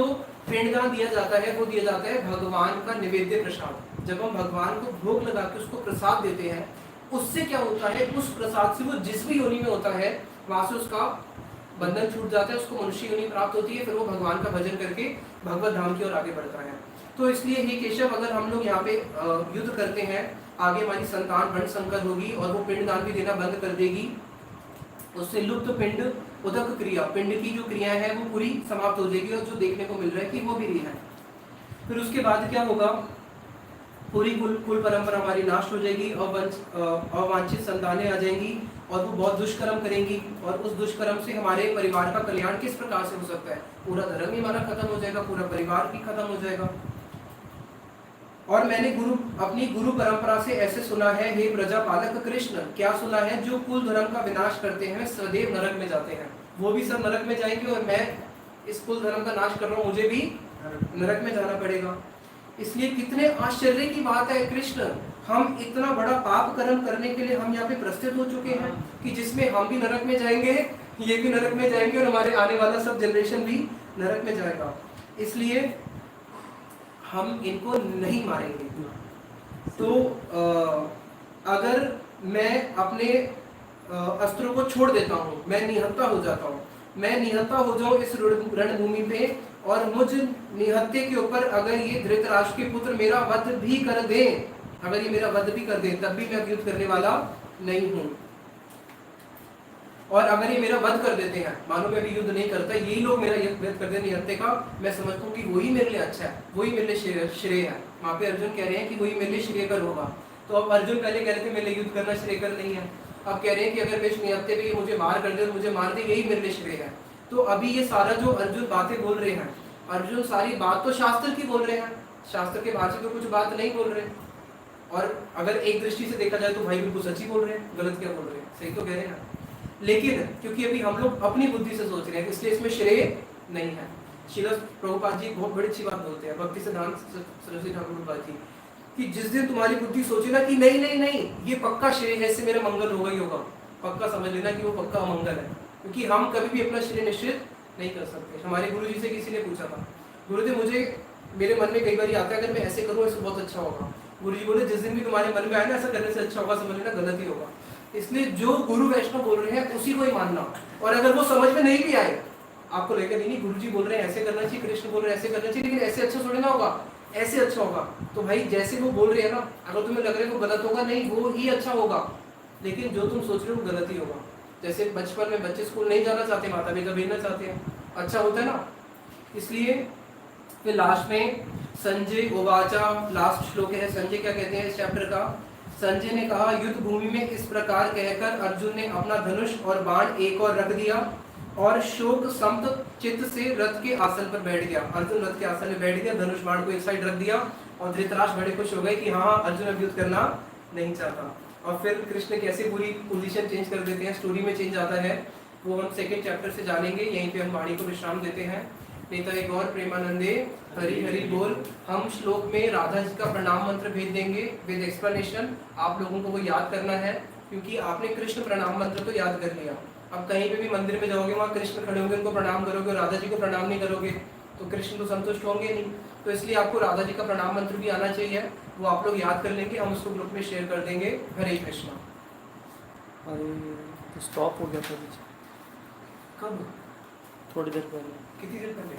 पिंडदान दिया जाता है वो दिया जाता है भगवान का निवेद्य प्रसाद। जब हम भगवान को भोग लगा के उसको प्रसाद देते हैं, उससे क्या होता है, उस प्रसाद से वो जिस भी योनि में होता है वहां से उसका बंधन छूट जाता है, उसको मनुष्य योनि प्राप्त होती है, फिर वो भगवान का भजन करके भगवत धाम की ओर आगे बढ़ता है। तो इसलिए हे केशव, अगर हम लोग यहाँ पे युद्ध करते हैं, आगे हमारी संतान वर्ण संकर होगी और वो पिंडदान भी देना बंद कर देगी, उससे लुप्त पिंड उदक क्रिया, पिंड की जो क्रिया है वो पूरी समाप्त हो जाएगी, और जो देखने को मिल रहा है कि वो भी नहीं है। फिर उसके बाद क्या होगा, पूरी कुल परंपरा हमारी नाश हो जाएगी, अवांछित संतानें आ जाएंगी और वो बहुत दुष्कर्म करेंगी, और उस दुष्कर्म से हमारे परिवार का कल्याण किस प्रकार से हो सकता है, पूरा धर्म ही हमारा खत्म हो जाएगा, पूरा परिवार भी खत्म हो जाएगा। और मैंने अपनी गुरु परंपरा से ऐसे सुना है, हे प्रजापालक कृष्ण, क्या सुना है, जो कुल धर्म का विनाश करते हैं सदैव नरक में जाते हैं। वो भी सब नरक में जाएंगे और मैं इस कुल धर्म का नाश कर रहा हूँ, मुझे भी नरक में जाना पड़ेगा। इसलिए कितने आश्चर्य की बात है कृष्ण, हम इतना बड़ा पाप कर्म करने के लिए हम यहाँ पे प्रस्तुत हो चुके हैं कि जिसमें हम भी नरक में जाएंगे, ये भी नरक में जाएंगे और हमारे आने वाला सब जनरेशन भी नरक में जाएगा। इसलिए हम इनको नहीं मारेंगे। तो अगर मैं अपने अस्त्रों को छोड़ देता हूँ, मैं निहत्था हो जाता हूँ, मैं निहत्था हो जाऊँ इस रणभूमि पे, और मुझ निहत्थे के ऊपर अगर ये धृतराष्ट्र के पुत्र मेरा वध भी कर दें, अगर ये मेरा वध भी कर दें, तब भी मैं युद्ध करने वाला नहीं हूँ। और अगर ये मेरा वध कर देते हैं, मानो मैं भी युद्ध नहीं करता, यही लोग मेरा वध कर दें निहत्थे का, मैं समझता हूँ कि वही मेरे लिए अच्छा है, वही मेरे लिए श्रेय है। वहाँ पे अर्जुन कह रहे हैं कि वही मेरे लिए श्रेयकर होगा। तो अब अर्जुन पहले कह रहे थे मेरे लिए युद्ध करना श्रेयकर नहीं है, अब कह रहे हैं कि अगर मैं इस निहत्थे पे मुझे मार कर दे, मुझे मार दे, यही मेरे लिए श्रेय है। तो अभी ये सारा जो अर्जुन बातें बोल रहे हैं, अर्जुन सारी बात तो शास्त्र की बोल रहे हैं, शास्त्र के बाहर से तो कुछ बात नहीं बोल रहे। और अगर एक दृष्टि से देखा जाए तो भाई बिल्कुल सच ही बोल रहे हैं, गलत क्या बोल रहे हैं, सही तो कह रहे हैं। लेकिन क्योंकि अभी हम लोग अपनी बुद्धि से सोच रहे हैं, इसलिए इसमें श्रेय नहीं है। श्रील प्रभुपाद जी बहुत बड़ी अच्छी बात बोलते हैं, भक्ति सिद्धांत सरस्वती ठाकुर प्रभुपाद जी, कि जिस दिन तुम्हारी बुद्धि सोचे ना कि नहीं नहीं नहीं ये पक्का श्रेय है, इससे मेरा मंगल होगा ही होगा, पक्का समझ लेना कि वो पक्का अमंगल है। क्योंकि हम कभी भी अपना श्रेय निश्चित नहीं कर सकते। हमारे गुरु जी से किसी ने पूछा था, गुरुदेव मुझे मेरे मन में कई बार आता है अगर मैं ऐसे करूँ ऐसे बहुत अच्छा होगा। गुरु जी बोले जिस दिन भी तुम्हारे मन में आए ना ऐसा करने से अच्छा होगा, समझ लेना गलत ही होगा। इसलिए जो गुरु वैष्णव बोल रहे हैं उसी को ही मानना, और अगर वो समझ में नहीं भी आए आपको लेकर, नहीं गुरु जी बोल रहे हैं ऐसे करना चाहिए, कृष्ण बोल रहे हैं ऐसे करना चाहिए, लेकिन ऐसे अच्छा थोड़ी ना होगा, ऐसे अच्छा होगा, तो भाई जैसे वो बोल रहे हैं ना, अगर तुम्हें लग रहा है वो गलत होगा, नहीं वो ही अच्छा होगा, लेकिन जो तुम सोच रहे हो वो गलत ही होगा। जैसे बचपन में बच्चे स्कूल नहीं जाना चाहते, माता पिता भेजना चाहते हैं, अच्छा होता है ना। इसलिए फिर लास्ट में संजय उवाचा, लास्ट श्लोक है, संजय क्या कहते हैं इस चैप्टर का। संजय ने कहा, युद्ध भूमि में इस प्रकार कहकर अर्जुन ने अपना धनुष और बाण एक और रख दिया और शोक संत चित्त से रथ के आसन पर बैठ गया। अर्जुन रथ के आसन में बैठ गया, धनुष बाण को एक साइड रख दिया और धृतराष्ट्र बड़े खुश हो गए कि हाँ अर्जुन अब युद्ध करना नहीं चाहता। और फिर कृष्ण कैसे पूरी पोजीशन चेंज कर देते हैं, स्टोरी में चेंज आता है, वो हम सेकंड चैप्टर से जानेंगे। यहीं पे हम वाणी को विश्राम देते हैं। नेता एक और प्रेमानंदे हरि हरि बोल। हम श्लोक में राधा जी का प्रणाम मंत्र भेज देंगे विद एक्सप्लेनेशन। आप लोगों को वो याद करना है, क्योंकि आपने कृष्ण प्रणाम मंत्र तो याद कर लिया। अब कहीं पे भी मंदिर में जाओगे, वहाँ कृष्ण खड़े होंगे, उनको प्रणाम करोगे, राधा जी को प्रणाम नहीं करोगे तो कृष्ण तो संतुष्ट होंगे नहीं। तो इसलिए आपको राधा जी का प्रणाम मंत्र भी आना चाहिए, वो आप लोग याद कर लेंगे, हम उसको ग्रुप में शेयर कर देंगे। हरे कृष्णा। अरे तो स्टॉप हो गया था बीच, कब? थोड़ी देर पहले। कितनी देर पहले?